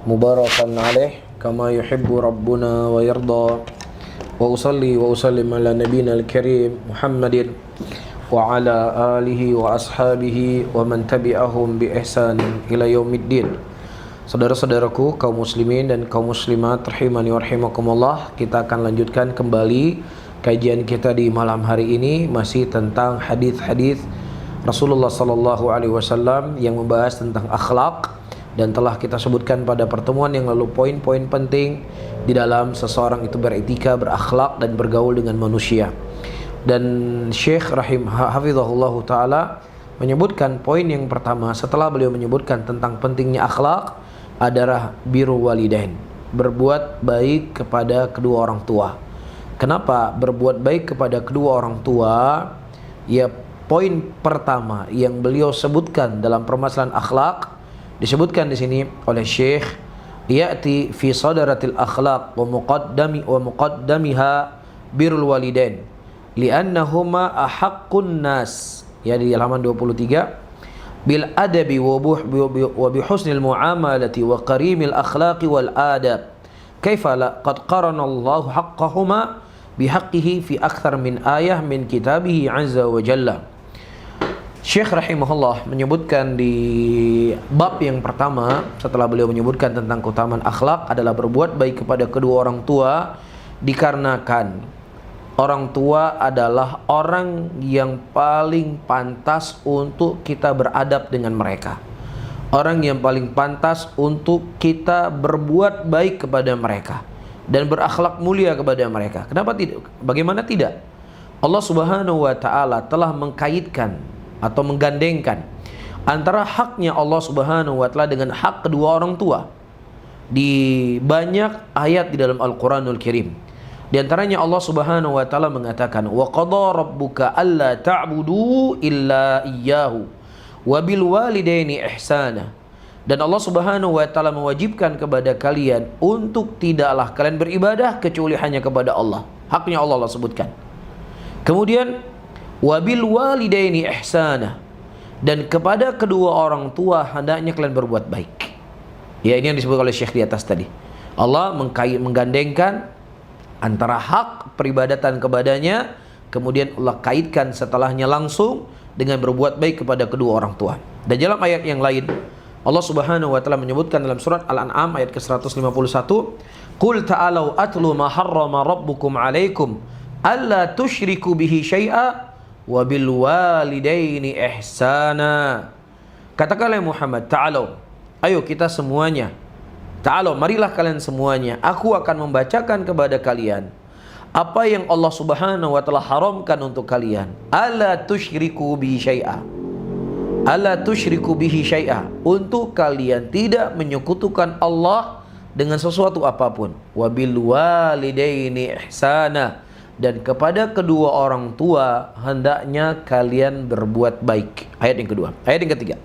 مباركا عليه كما يحب ربنا ويرضى وأصلي وأسلم على نبينا الكريم محمد وعلى آله وأصحابه ومن تبعهم بإحسان إلى يوم الدين. Saudara-saudaraku kaum muslimin dan kaum muslimat rahimani wa rahimakumullah, kita akan lanjutkan kembali kajian kita di malam hari ini masih tentang hadis-hadis Rasulullah sallallahu alaihi wasallam yang membahas tentang akhlak. Dan telah kita sebutkan pada pertemuan yang lalu poin-poin penting di dalam seseorang itu beretika, berakhlak dan bergaul dengan manusia. Dan Syekh hafizahullah ta'ala menyebutkan poin yang pertama setelah beliau menyebutkan tentang pentingnya akhlak adalah birrul walidain, berbuat baik kepada kedua orang tua. Kenapa berbuat baik kepada kedua orang tua? Ya, poin pertama yang beliau sebutkan dalam permasalahan akhlak disebutkan di sini oleh Syekh, ya'ti fi sadaratil akhlaq wa muqaddamiha birrul walidain li'annahuma ahaqqun nas, ya, di halaman 23, bil adabi wa bi husnil muamalati wa karimil akhlaqi wal adab kaifa la qad qarana Allahu haqqahuma bihaqqihi fi akthar min ayah min kitabihi azza wa jalla. Syekh rahimahullah menyebutkan di bab yang pertama setelah beliau menyebutkan tentang keutamaan akhlak adalah berbuat baik kepada kedua orang tua, dikarenakan orang tua adalah orang yang paling pantas untuk kita beradab dengan mereka, orang yang paling pantas untuk kita berbuat baik kepada mereka dan berakhlak mulia kepada mereka. Kenapa tidak? Bagaimana tidak? Allah Subhanahu wa ta'ala telah mengkaitkan atau menggandengkan antara haknya Allah Subhanahu wa ta'ala dengan hak kedua orang tua di banyak ayat di dalam Al-Quranul Karim. Di antaranya Allah Subhanahu wa ta'ala mengatakan, wa qadha rabbuka alla ta'budu illa iyyahu wa bil walidaini ihsana. Dan Allah Subhanahu wa ta'ala mewajibkan kepada kalian untuk tidaklah kalian beribadah kecuali hanya kepada Allah. Haknya Allah sebutkan. Kemudian wabil walidaini ihsana, dan kepada kedua orang tua hendaknya kalian berbuat baik. Ya, ini yang disebut oleh Syekh di atas tadi. Allah menggandengkan antara hak peribadatan kepadanya, kemudian Allah kaitkan setelahnya langsung dengan berbuat baik kepada kedua orang tua. Dan dalam ayat yang lain Allah Subhanahu wa ta'ala menyebutkan dalam surat Al-An'am ayat ke-151, qul ta'alau atlu ma harrama rabbukum alaikum alla tusyriku bihi syai'a wa bil walidaini ihsana. Katakanlah Muhammad, ta'alau, ayo kita semuanya, ta'alau, marilah kalian semuanya, aku akan membacakan kepada kalian apa yang Allah Subhanahu wa ta'ala haramkan untuk kalian. Alla tusyriku bihi syai'a, alla tusyriku bihi syai'a, untuk kalian tidak menyekutukan Allah dengan sesuatu apapun. Wa bil walidaini ihsana, dan kepada kedua orang tua hendaknya kalian berbuat baik. Ayat yang kedua. Ayat yang ketiga,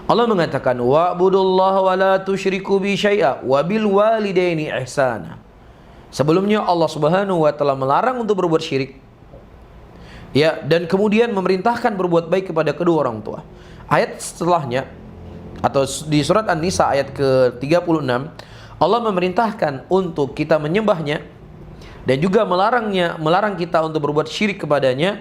Allah mengatakan wa'budullaha wa la tusyriku bi syai'a wa bil walidaini ihsana. Sebelumnya Allah Subhanahu wa ta'ala melarang untuk berbuat syirik, ya, dan kemudian memerintahkan berbuat baik kepada kedua orang tua. Ayat setelahnya atau di surat An-Nisa ayat ke-36, Allah memerintahkan untuk kita menyembahnya dan juga melarang kita untuk berbuat syirik kepadanya.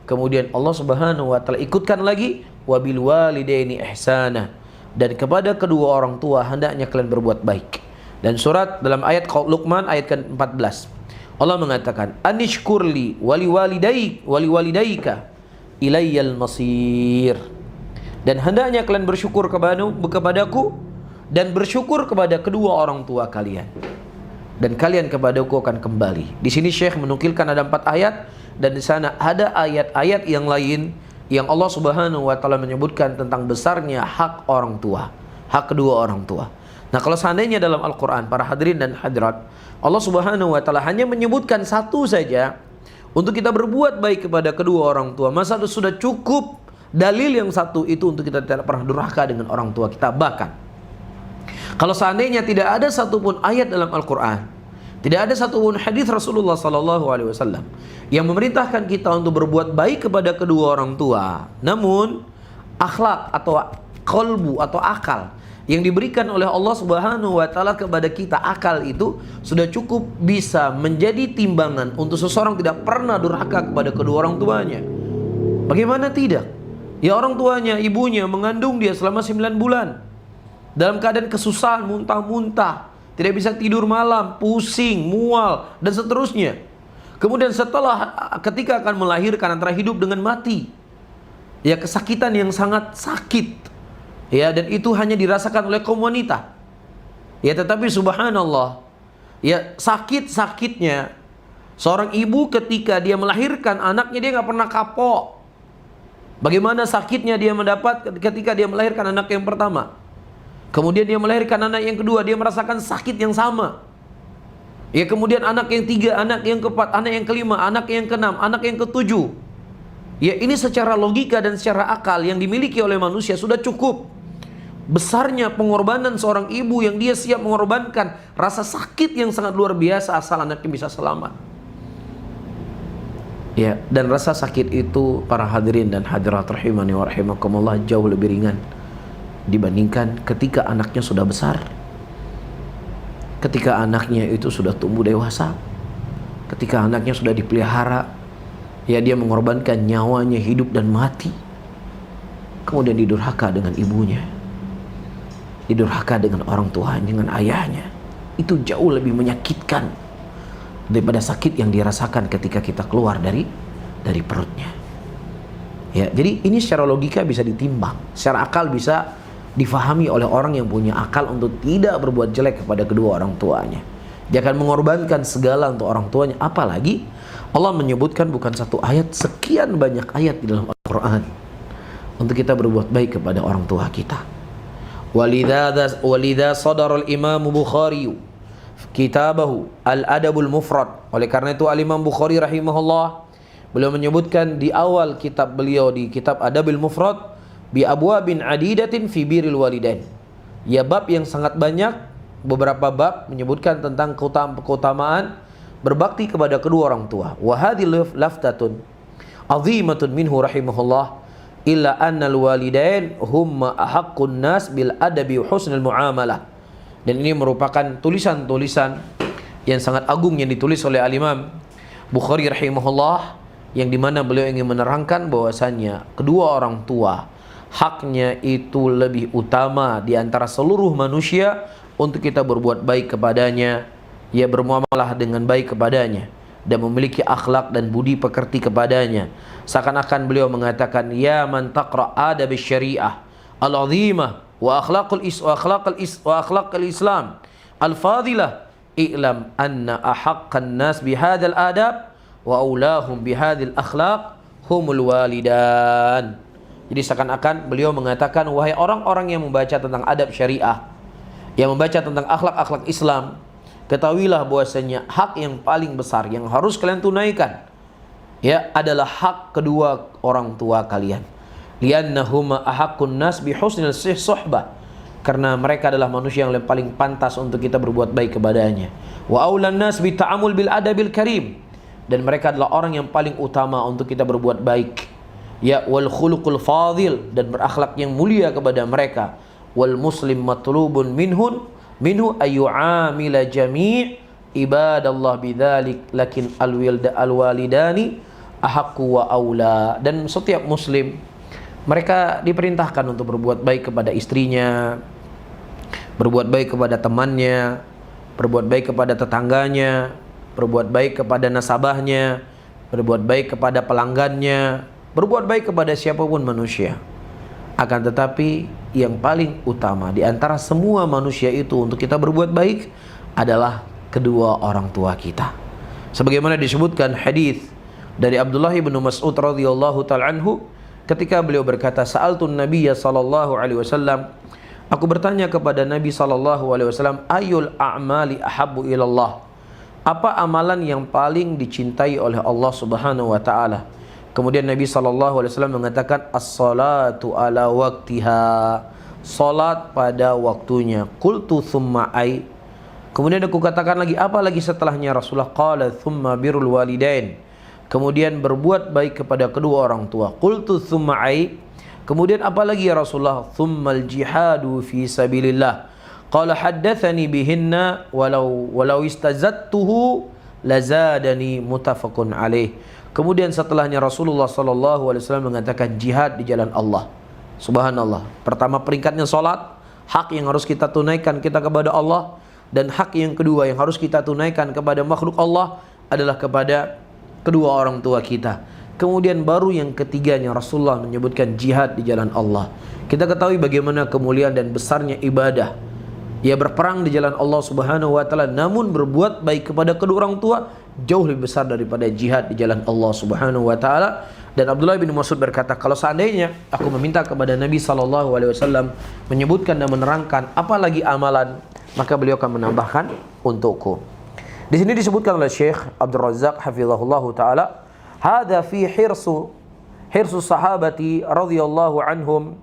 Kemudian Allah Subhanahu wa ta'ala ikutkan lagi wabil walidaini ihsana, dan kepada kedua orang tua hendaknya kalian berbuat baik. Dan surat dalam ayat Luqman ayat ke-14 Allah mengatakan anishkurli wali walidaika ilayyal masir, dan hendaknya kalian bersyukur kepadaku dan bersyukur kepada kedua orang tua kalian, dan kalian kepadaku akan kembali. Di sini Syekh menukilkan ada 4 ayat, dan di sana ada ayat-ayat yang lain yang Allah Subhanahu wa ta'ala menyebutkan tentang besarnya hak orang tua, hak kedua orang tua. Nah, kalau seandainya dalam Al-Quran, para hadirin dan hadirat, Allah Subhanahu wa ta'ala hanya menyebutkan satu saja untuk kita berbuat baik kepada kedua orang tua, masa itu sudah cukup dalil yang satu itu untuk kita tidak pernah durhaka dengan orang tua kita. Bahkan kalau seandainya tidak ada satupun ayat dalam Al-Quran, tidak ada satupun hadis Rasulullah SAW yang memerintahkan kita untuk berbuat baik kepada kedua orang tua, namun akhlak atau kolbu atau akal yang diberikan oleh Allah Subhanahu wa taala kepada kita, akal itu sudah cukup bisa menjadi timbangan untuk seseorang tidak pernah durhaka kepada kedua orang tuanya. Bagaimana tidak? Ya, orang tuanya, ibunya mengandung dia selama 9 bulan dalam keadaan kesusahan, muntah-muntah, tidak bisa tidur malam, pusing, mual, dan seterusnya. Kemudian ketika akan melahirkan, antara hidup dengan mati, ya, kesakitan yang sangat sakit. Ya, dan itu hanya dirasakan oleh kaum wanita. Ya, tetapi subhanallah, ya, sakit-sakitnya seorang ibu ketika dia melahirkan anaknya, dia nggak pernah kapok. Bagaimana sakitnya dia mendapat ketika dia melahirkan anak yang pertama. Kemudian dia melahirkan anak yang kedua, dia merasakan sakit yang sama. Ya, kemudian anak yang tiga, anak yang keempat, anak yang kelima, anak yang keenam, anak yang ketujuh. Ya, ini secara logika dan secara akal yang dimiliki oleh manusia sudah cukup. Besarnya pengorbanan seorang ibu yang dia siap mengorbankan rasa sakit yang sangat luar biasa asal anaknya bisa selamat. Ya, dan rasa sakit itu para hadirin dan hadirat rahimani wa rahimakumullah jauh lebih ringan dibandingkan ketika anaknya sudah besar. Ketika anaknya itu sudah tumbuh dewasa. Ketika anaknya sudah dipelihara. Ya, dia mengorbankan nyawanya, hidup dan mati. Kemudian didurhaka dengan ibunya, didurhaka dengan orang tuanya, dengan ayahnya. Itu jauh lebih menyakitkan daripada sakit yang dirasakan ketika kita keluar dari perutnya. Ya, jadi ini secara logika bisa ditimbang, secara akal bisa difahami oleh orang yang punya akal untuk tidak berbuat jelek kepada kedua orang tuanya. Jangan mengorbankan segala untuk orang tuanya. Apalagi Allah menyebutkan bukan satu ayat, sekian banyak ayat di dalam Al-Quran untuk kita berbuat baik kepada orang tua kita. Walidha sadar al-Imam Bukhari kitabahu Al-Adabul Mufrad. Oleh karena itu Al-Imam Bukhari rahimahullah, beliau menyebutkan di awal kitab beliau, di kitab Adabul Mufrad, bi abwabin adidatin fi birril walidain. Ya, bab yang sangat banyak, beberapa bab menyebutkan tentang keutamaan berbakti kepada kedua orang tua. Wa hadhihi laftatun azimatun minhu rahimahullah illa annal walidain humma ahaqqun nas bil adabi wa husnil muamalah. Dan ini merupakan tulisan-tulisan yang sangat agung yang ditulis oleh Al-Imam Bukhari rahimahullah, yang dimana beliau ingin menerangkan bahwasannya kedua orang tua haknya itu lebih utama di antara seluruh manusia untuk kita berbuat baik kepadanya, ya, bermuamalah dengan baik kepadanya dan memiliki akhlak dan budi pekerti kepadanya. Seakan-akan beliau mengatakan, ya man taqra adab syariah al-azimah wa akhlaqul Islam al-fadilah, i'lam anna ahaqqan nas bihadzal adab wa aulahum bihadzal akhlaq humul walidan. Jadi seakan-akan beliau mengatakan, wahai orang-orang yang membaca tentang adab syariah, yang membaca tentang akhlak-akhlak Islam, ketahuilah bahwasanya hak yang paling besar yang harus kalian tunaikan, ya, adalah hak kedua orang tua kalian. Liannahuma ahaqqun nas bi husnil suhbah, karena mereka adalah manusia yang paling pantas untuk kita berbuat baik kepadanya. Wa aulan nas bi ta'amul bil adabil karim, dan mereka adalah orang yang paling utama untuk kita berbuat baik. Ya, wal khuluqul fadil, dan berakhlak yang mulia kepada mereka. Wal muslim matlubun minhu ayyu'amila jami' ibadallah bidzalik, lakin al-walidani ahaqqu wa aula. Dan setiap muslim, mereka diperintahkan untuk berbuat baik kepada istrinya, berbuat baik kepada temannya, berbuat baik kepada tetangganya, berbuat baik kepada nasabahnya, berbuat baik kepada pelanggannya, berbuat baik kepada siapapun manusia. Akan tetapi yang paling utama di antara semua manusia itu untuk kita berbuat baik adalah kedua orang tua kita. Sebagaimana disebutkan hadis dari Abdullah bin Mas'ud radhiyallahu ta'ala anhu, ketika beliau berkata, sa'altun nabiyya sallallahu alaihi wasallam, aku bertanya kepada Nabi sallallahu alaihi wasallam, ayul a'mali ahabbu ilallah, apa amalan yang paling dicintai oleh Allah Subhanahu wa taala? Kemudian Nabi SAW mengatakan, as-salatu ala waktiha, salat pada waktunya. Qultu thumma ai, kemudian aku katakan lagi, apa lagi setelahnya Rasulullah? Qala thumma birrul walidain, kemudian berbuat baik kepada kedua orang tua. Qultu thumma ai, Kemudian apa lagi ya Rasulullah? Tsummal jihadu fi sabilillah. Qala haddatsani bihinna walau istazattuhu lazadani, muttafaqun alaih. Kemudian setelahnya Rasulullah sallallahu alaihi wasallam mengatakan jihad di jalan Allah. Subhanallah. Pertama peringkatnya salat, hak yang harus kita tunaikan kita kepada Allah, dan hak yang kedua yang harus kita tunaikan kepada makhluk Allah adalah kepada kedua orang tua kita. Kemudian baru yang ketiganya Rasulullah menyebutkan jihad di jalan Allah. Kita ketahui bagaimana kemuliaan dan besarnya ibadah. Ya, berperang di jalan Allah Subhanahu wa taala, namun berbuat baik kepada kedua orang tua jauh lebih besar daripada jihad di jalan Allah Subhanahu wa taala. Dan Abdullah bin Mas'ud berkata, kalau seandainya aku meminta kepada Nabi sallallahu alaihi wasallam menyebutkan dan menerangkan apa lagi amalan, maka beliau akan menambahkan untukku. Di sini disebutkan oleh Syekh Abdul Razzaq hafizahullahu taala, hadza fi hirsu sahabati radhiyallahu anhum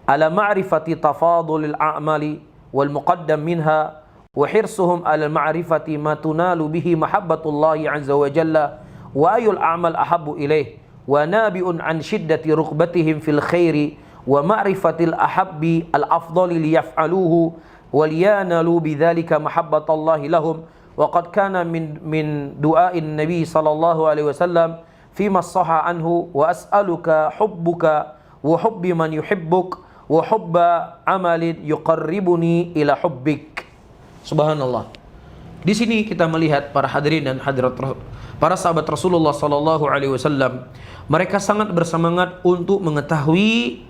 ala ma'rifati tafadulil a'mali wal muqaddam minha wa hirsuhum ala ma'rifati ma tunalu bihi mahabbatullahi azza wa jalla wa ayul a'mal ahabbu ilaih wa nabi'un an shiddati rugbatihim fil khairi wa ma'rifatil ahabbi al afdali liyaf'aluhu wa liyanalu bidzalika mahabbatallahi lahum. Wa qad kana min du'ain Nabi sallallahu alaihi wasallam fima sahha anhu wa as'aluka hubbuka wa hubbi man yuhibbuk wa hubba amalin yuqarribuni ila hubbik. Subhanallah. Di sini kita melihat para hadirin dan hadirat para sahabat Rasulullah sallallahu alaihi wasallam, mereka sangat bersemangat untuk mengetahui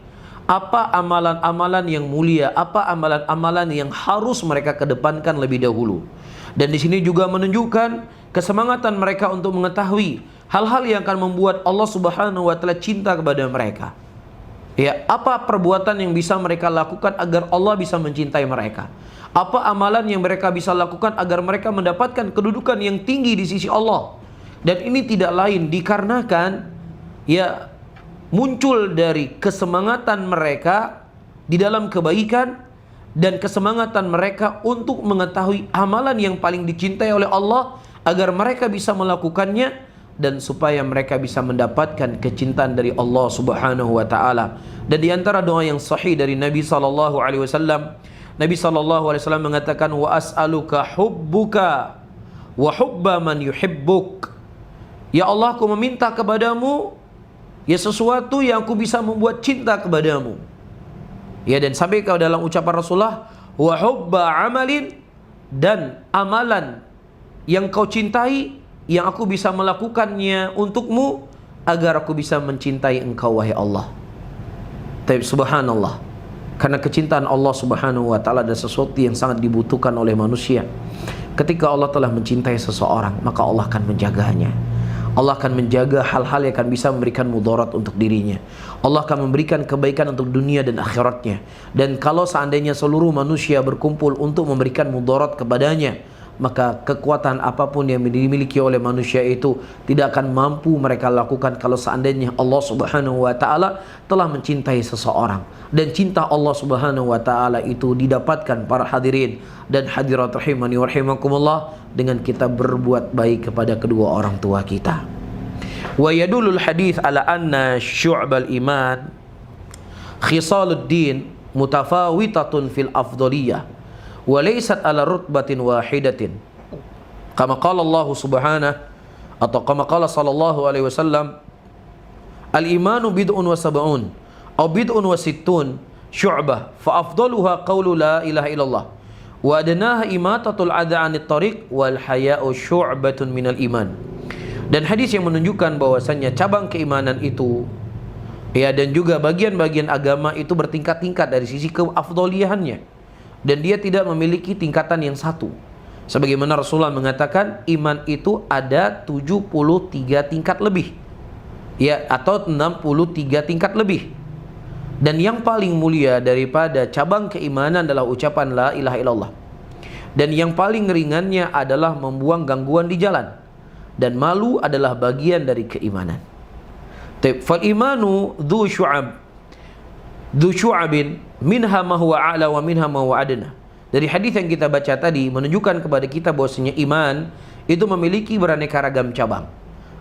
apa amalan-amalan yang mulia, apa amalan-amalan yang harus mereka kedepankan lebih dahulu. Dan di sini juga menunjukkan kesemangatan mereka untuk mengetahui hal-hal yang akan membuat Allah Subhanahu wa taala cinta kepada mereka. Ya, apa perbuatan yang bisa mereka lakukan agar Allah bisa mencintai mereka? Apa amalan yang mereka bisa lakukan agar mereka mendapatkan kedudukan yang tinggi di sisi Allah? Dan ini tidak lain dikarenakan ya muncul dari kesemangatan mereka di dalam kebaikan dan kesemangatan mereka untuk mengetahui amalan yang paling dicintai oleh Allah agar mereka bisa melakukannya dan supaya mereka bisa mendapatkan kecintaan dari Allah Subhanahu wa taala. Dan di antara doa yang sahih dari Nabi sallallahu alaihi wasallam, Nabi sallallahu alaihi wasallam mengatakan wa as'aluka hubbuka wa hubba man yuhibbuk. Ya Allah, aku meminta kepadamu ya sesuatu yang aku bisa membuat cinta kepadamu. Ya, dan sampai ke dalam ucapan Rasulullah wa hubba amalin, dan amalan yang kau cintai yang aku bisa melakukannya untukmu agar aku bisa mencintai engkau wahai Allah. Tapi subhanallah, karena kecintaan Allah Subhanahu wa taala adalah sesuatu yang sangat dibutuhkan oleh manusia. Ketika Allah telah mencintai seseorang, maka Allah akan menjaganya. Allah akan menjaga hal-hal yang akan bisa memberikan mudarat untuk dirinya. Allah akan memberikan kebaikan untuk dunia dan akhiratnya. Dan kalau seandainya seluruh manusia berkumpul untuk memberikan mudarat kepadanya, maka kekuatan apapun yang dimiliki oleh manusia itu tidak akan mampu mereka lakukan kalau seandainya Allah Subhanahu wa taala telah mencintai seseorang. Dan cinta Allah Subhanahu wa taala itu didapatkan para hadirin dan hadirat rahimani wa rahimakumullah dengan kita berbuat baik kepada kedua orang tua kita. Wa yadulul hadits ala anna syu'bal iman khisaluddin mutafawitatun fil afdaliyah wa laysat ala rutbatin wahidatin. Kama qala Allah subhanahu atau kama qala sallallahu alaihi wasallam, al imanu bid'un wa sab'un aw bid'un wa sittun syu'bah fa afdaluha qawlu la ilaha illallah wa adnaha imatatul adha 'anit tariq wal haya'u syu'batun minal iman. Dan hadis yang menunjukkan bahwasannya cabang keimanan itu ya, dan juga bagian-bagian agama itu bertingkat-tingkat dari sisi keafdoliannya, dan dia tidak memiliki tingkatan yang satu. Sebagaimana Rasulullah mengatakan iman itu ada 73 tingkat lebih ya, atau 63 tingkat lebih. Dan yang paling mulia daripada cabang keimanan adalah ucapan la ilaha illallah. Dan yang paling ringannya adalah membuang gangguan di jalan. Dan malu adalah bagian dari keimanan. Fal imanu dzu syu'abin minha ma huwa a'la wa minha ma huwa adna. Dari hadis yang kita baca tadi menunjukkan kepada kita bahwasanya iman itu memiliki beraneka ragam cabang.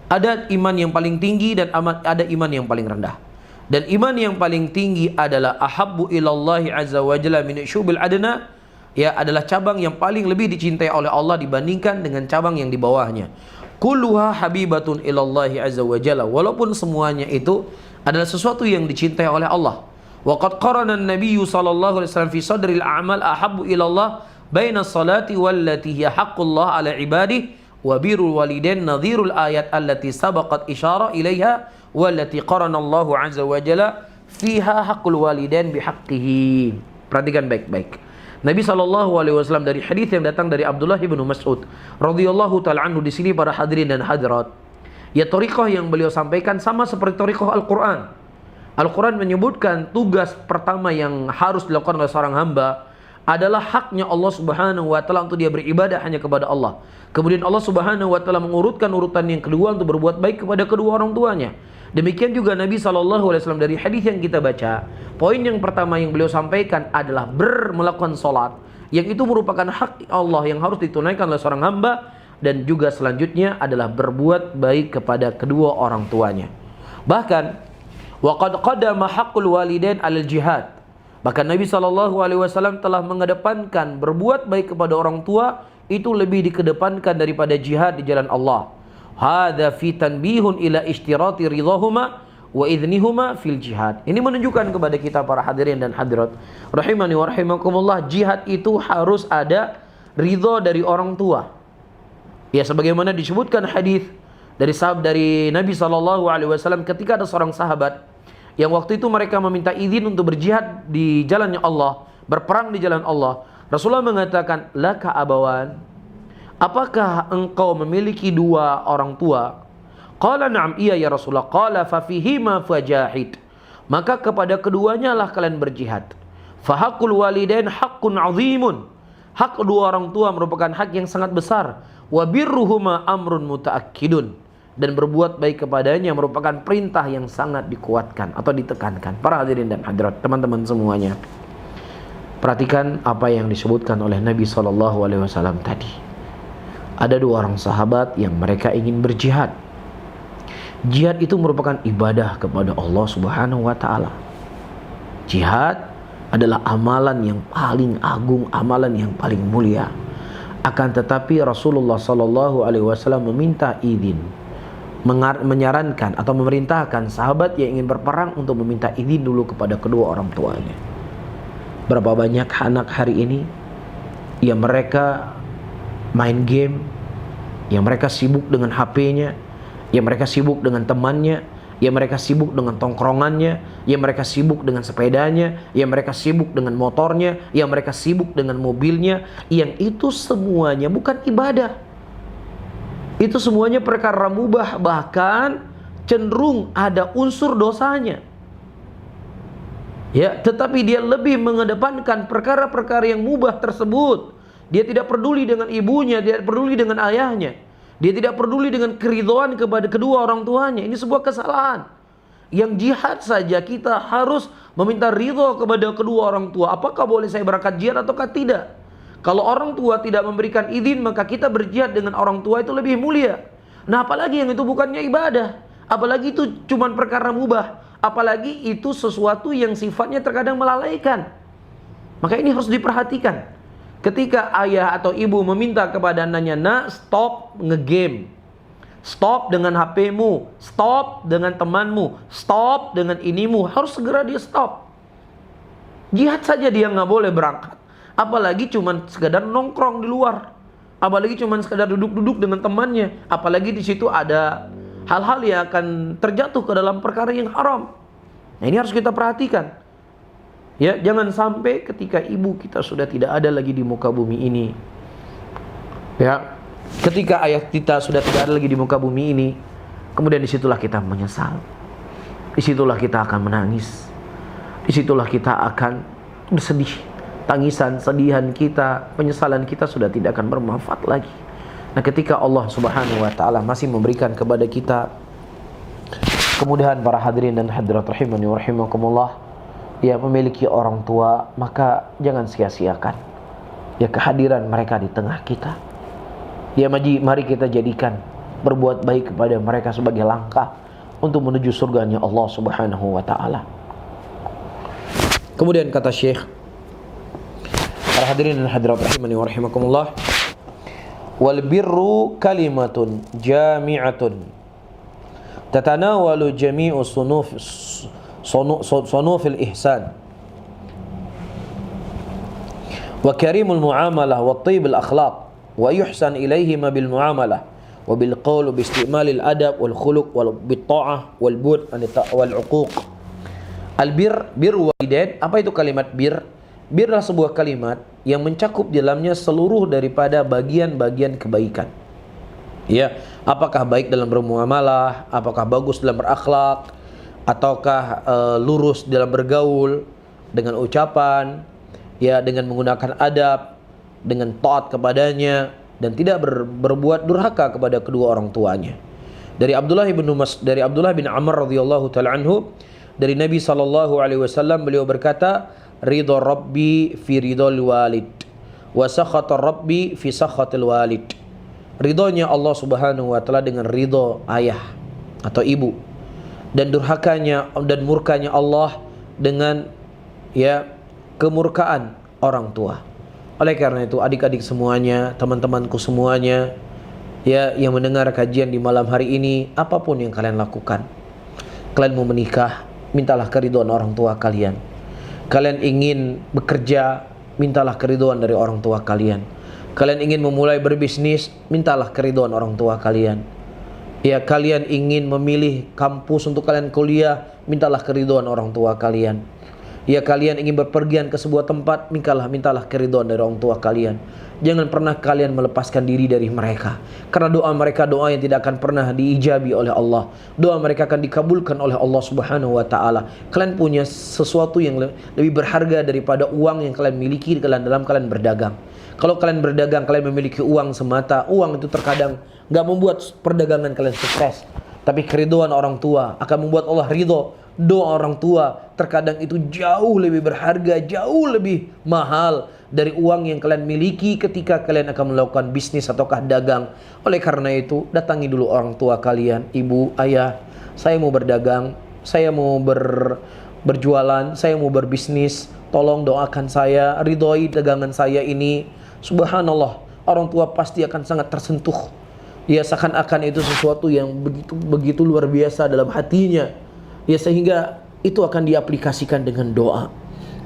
Ada iman yang paling tinggi dan ada iman yang paling rendah. Dan iman yang paling tinggi adalah ahabbu ilallahi azza wa jalla min syubil adna, ya, adalah cabang yang paling lebih dicintai oleh Allah dibandingkan dengan cabang yang di bawahnya. Kulluha habibatun ilallahi azza wa jalla, walaupun semuanya itu adalah sesuatu yang dicintai oleh Allah. Wa qad qarana an-nabiy sallallahu alaihi wasallam fi sadril a'mal ahabbu ilallah baina salati wallati hiya haqqullah ala ibadihi wa birrul walidain nadhirul ayat allati sabaqat isyara ilaiha wallati qarana Allah azza wa jalla fiha haqqul walidain bihaqqihi. Perhatikan baik-baik. Nabi SAW dari hadis yang datang dari Abdullah bin Mas'ud radhiyallahu taala anhu, di sini para hadirin dan hadirat, ya, thariqah yang beliau sampaikan sama seperti thariqah Al-Qur'an. Al-Qur'an menyebutkan tugas pertama yang harus dilakukan oleh seorang hamba adalah haknya Allah Subhanahu wa taala untuk dia beribadah hanya kepada Allah. Kemudian Allah Subhanahu wa taala mengurutkan urutan yang kedua untuk berbuat baik kepada kedua orang tuanya. Demikian juga Nabi SAW dari hadis yang kita baca, poin yang pertama yang beliau sampaikan adalah melakukan salat, yang itu merupakan hak Allah yang harus ditunaikan oleh seorang hamba, dan juga selanjutnya adalah berbuat baik kepada kedua orang tuanya. Bahkan wa qad qadama haqqul walidain 'alal jihad. Bahkan Nabi SAW telah mengedepankan berbuat baik kepada orang tua itu lebih dikedepankan daripada jihad di jalan Allah. Hadza fi tanbihun ila ishtirati ridhahuma wa idznihuma fil jihad. Ini menunjukkan kepada kita para hadirin dan hadirat rahimani wa rahimakumullah, jihad itu harus ada ridha dari orang tua. Ya, sebagaimana disebutkan hadis dari Nabi SAW ketika ada seorang sahabat yang waktu itu mereka meminta izin untuk berjihad di jalannya Allah, berperang di jalan Allah. Rasulullah mengatakan, laka abawan, apakah engkau memiliki dua orang tua? Qala na'am, iya ya Rasulullah. Qala fa fihima fajahid, maka kepada keduanya lah kalian berjihad. Fa haqqul walidain haqqun 'azimun, hak kedua orang tua merupakan hak yang sangat besar. Wa birruhuma amrun mutaakkidun, dan berbuat baik kepadanya merupakan perintah yang sangat dikuatkan atau ditekankan. Para hadirin dan hadirat, teman-teman semuanya, perhatikan apa yang disebutkan oleh Nabi SAW tadi. Ada dua orang sahabat yang mereka ingin berjihad. Jihad itu merupakan ibadah kepada Allah Subhanahu wa taala. Jihad adalah amalan yang paling agung, amalan yang paling mulia. Akan tetapi Rasulullah SAW meminta izin, menyarankan atau memerintahkan sahabat yang ingin berperang untuk meminta izin dulu kepada kedua orang tuanya. Berapa banyak anak hari ini yang mereka main game, yang mereka sibuk dengan HP-nya, yang mereka sibuk dengan temannya, yang mereka sibuk dengan tongkrongannya, yang mereka sibuk dengan sepedanya, yang mereka sibuk dengan motornya, yang mereka sibuk dengan mobilnya, yang itu semuanya bukan ibadah. Itu semuanya perkara mubah, bahkan cenderung ada unsur dosanya. Ya, tetapi dia lebih mengedepankan perkara-perkara yang mubah tersebut. Dia tidak peduli dengan ibunya, tidak peduli dengan ayahnya. Dia tidak peduli dengan keridhaan kepada kedua orang tuanya. Ini sebuah kesalahan. Yang jihad saja kita harus meminta ridho kepada kedua orang tua. Apakah boleh saya berangkat jihad ataukah tidak? Kalau orang tua tidak memberikan izin, maka kita berjihad dengan orang tua itu lebih mulia. Nah, apalagi yang itu bukannya ibadah, apalagi itu cuma perkara mubah, apalagi itu sesuatu yang sifatnya terkadang melalaikan. Maka ini harus diperhatikan. Ketika ayah atau ibu meminta kepada anaknya, nak, stop ngegame, stop dengan HP-mu, stop dengan temanmu, stop dengan inimu, harus segera dia stop. Jihad saja dia nggak boleh berangkat, apalagi cuman sekedar nongkrong di luar, apalagi cuman sekedar duduk-duduk dengan temannya, apalagi di situ ada hal-hal yang akan terjatuh ke dalam perkara yang haram. Nah, ini harus kita perhatikan. Ya, jangan sampai ketika ibu kita sudah tidak ada lagi di muka bumi ini, ya, ketika ayah kita sudah tidak ada lagi di muka bumi ini, kemudian disitulah kita menyesal, disitulah kita akan menangis, disitulah kita akan bersedih. Tangisan, sedihan kita, penyesalan kita sudah tidak akan bermanfaat lagi. Nah, ketika Allah Subhanahu wa taala masih memberikan kepada kita kemudahan, para hadirin dan hadirat rahimani wa rahimakumullah, ya, memiliki orang tua, maka jangan sia-siakan ya kehadiran mereka di tengah kita. Ya, mari kita jadikan berbuat baik kepada mereka sebagai langkah untuk menuju surganya Allah Subhanahu wa taala. Kemudian kata Syekh, para hadirin dan hadirat rahimani wa rahimakumullah, wal birru kalimatun jami'atun tatanawalu jami'u sunufil ihsan wa karimul muamalah wa tayyibul akhlaq wa yuhsan ilaihima bil muamalah wa bil qawl bi istimalil adab wal khuluq wal bit ta'ah wal bud wal uquq. Al bir walidain. Apa itu kalimat bir? Bir adalah sebuah kalimat yang mencakup di dalamnya seluruh daripada bagian-bagian kebaikan. Ya, apakah baik dalam bermuamalah, apakah bagus dalam berakhlak, ataukah lurus dalam bergaul dengan ucapan, ya, dengan menggunakan adab, dengan taat kepadanya, dan tidak berbuat durhaka kepada kedua orang tuanya. Dari Abdullah bin Amr radhiyallahu taala anhu, dari Nabi sallallahu alaihi wasallam, beliau berkata, ridho Rabbi fi ridhol walid wa sakhata Rabbi fi sakhatil walid. Ridhonya Allah Subhanahu wa taala dengan ridho ayah atau ibu, dan durhakanya dan murkanya Allah dengan, ya, kemurkaan orang tua. Oleh karena itu, adik-adik semuanya, teman-temanku semuanya, ya, yang mendengar kajian di malam hari ini, apapun yang kalian lakukan, kalian mau menikah, mintalah keridhaan orang tua kalian. Kalian ingin bekerja, mintalah keridhaan dari orang tua kalian. Kalian ingin memulai berbisnis, mintalah keridhaan orang tua kalian. Ya, kalian ingin memilih kampus untuk kalian kuliah, mintalah keridhaan orang tua kalian. Ya, kalian ingin berpergian ke sebuah tempat, mintalah keridhaan dari orang tua kalian. Jangan pernah kalian melepaskan diri dari mereka, karena doa mereka doa yang tidak akan pernah diijabi oleh Allah. Doa mereka akan dikabulkan oleh Allah Subhanahu wa taala. Kalian punya sesuatu yang lebih berharga daripada uang yang kalian miliki dalam kalian berdagang. Kalau kalian berdagang, kalian memiliki uang semata, uang itu terkadang gak membuat perdagangan kalian sukses. Tapi keridhaan orang tua akan membuat Allah ridho. Doa orang tua terkadang itu jauh lebih berharga, jauh lebih mahal dari uang yang kalian miliki ketika kalian akan melakukan bisnis ataukah dagang. Oleh karena itu, datangi dulu orang tua kalian. Ibu, ayah, saya mau berdagang, saya mau berjualan, saya mau berbisnis, tolong doakan saya, ridhoi dagangan saya ini. Subhanallah, orang tua pasti akan sangat tersentuh. Ya, seakan-akan itu sesuatu yang begitu luar biasa dalam hatinya. Ya, sehingga itu akan diaplikasikan dengan doa.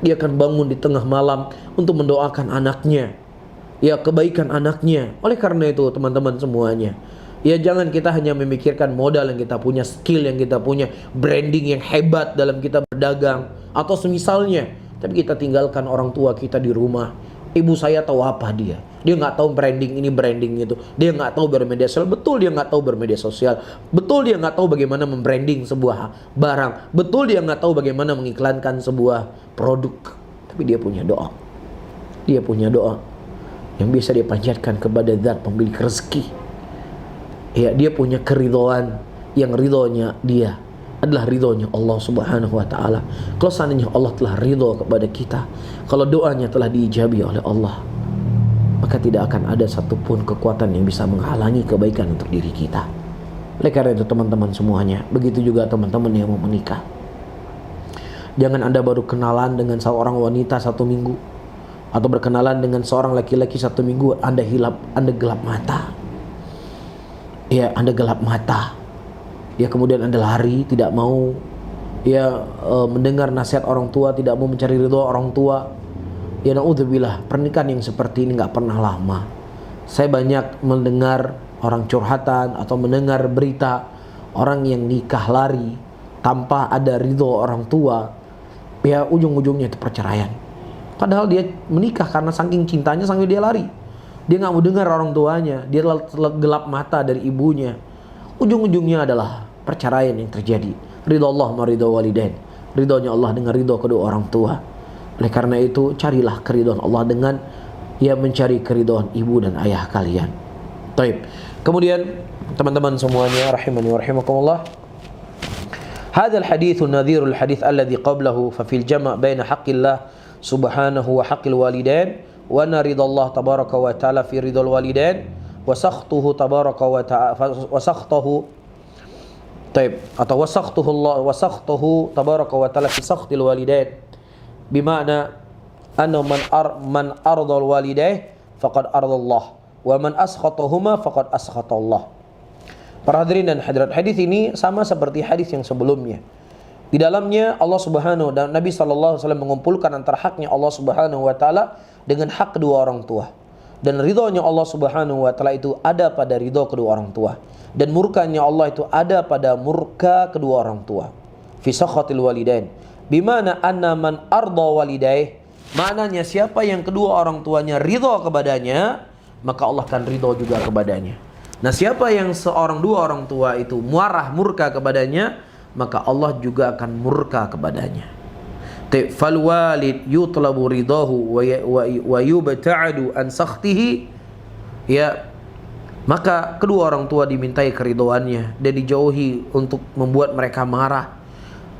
Dia akan bangun di tengah malam untuk mendoakan anaknya, ya, kebaikan anaknya. Oleh karena itu, teman-teman semuanya, ya, jangan kita hanya memikirkan modal yang kita punya, skill yang kita punya, branding yang hebat dalam kita berdagang atau semisalnya, tapi kita tinggalkan orang tua kita di rumah. Ibu saya tahu apa dia? Dia nggak tahu branding ini, branding itu. Dia nggak tahu bermedia sosial. Betul, dia nggak tahu bermedia sosial. Betul, dia nggak tahu bagaimana membranding sebuah barang. Betul, dia nggak tahu bagaimana mengiklankan sebuah produk. Tapi dia punya doa. Dia punya doa yang bisa dia panjatkan kepada Zat pemilik rezeki. Ya, dia punya keridhaan yang ridhonya dia adalah ridhonya Allah Subhanahu wa taala. Kalau seandainya Allah telah ridho kepada kita, kalau doanya telah diijabi oleh Allah, maka tidak akan ada satupun kekuatan yang bisa menghalangi kebaikan untuk diri kita. Oleh karena itu, teman-teman semuanya, begitu juga teman-teman yang mau menikah. Jangan Anda baru kenalan dengan seorang wanita 1 minggu, atau berkenalan dengan seorang laki-laki 1 minggu, Anda gelap mata. Ya, Anda gelap mata. Ya, kemudian Anda lari, tidak mau, ya, mendengar nasihat orang tua, tidak mau mencari ridho orang tua. Ya, naudzubillah, pernikahan yang seperti ini gak pernah lama. Saya banyak mendengar orang curhatan atau mendengar berita orang yang nikah lari tanpa ada ridho orang tua. Ya, ujung-ujungnya itu perceraian. Padahal dia menikah karena saking cintanya sampai dia lari. Dia gak mau dengar orang tuanya, dia gelap mata dari ibunya. Ujung-ujungnya adalah perceraian yang terjadi. Ridho Allah ma ridho walidain. Ridhonya Allah dengan ridho kedua orang tua. Oleh karena itu, carilah keridhaan Allah dengan, ya, mencari keridhaan ibu dan ayah kalian. Taib. Kemudian, teman-teman semuanya rahimani wa rahimakumullah, hadzal haditsun nadhirul hadits alladzi qablahu fa fil jama' baina haqqillah subhanahu wa haqqil walidain wa naridallah tabaraka wa ta'ala fi ridhal walidain wa sakhtuhu tabaraka wa ta'ala wa sakhtuhu Taib. Atau wasaqtuhu Allah wasaqtuhu tabaraka wa ta'ala fi saqtil walidain. Bimana anna man ardal walidain faqad ardallah wa man askhatuhuma faqad askhatallah. Para hadirin dan hadirat, hadis ini sama seperti hadis yang sebelumnya. Di dalamnya Allah Subhanahu dan Nabi sallallahu alaihi wasallam mengumpulkan antara haknya Allah Subhanahu wa taala dengan hak kedua orang tua. Dan ridhonya Allah Subhanahu wa taala itu ada pada ridho kedua orang tua, dan murkanya Allah itu ada pada murka kedua orang tua. Fi sakhatil walidain. Bimana anna man arda walidayh, maknanya siapa yang kedua orang tuanya ridho kepadanya, maka Allah akan ridho juga kepadanya. Nah, siapa yang dua orang tua itu marah murka kepadanya, maka Allah juga akan murka kepadanya. Fal walid yutlabu ridahu wa yubta'adu an sakhtihi, ya, maka kedua orang tua dimintai keridhoannya dan dijauhi untuk membuat mereka marah.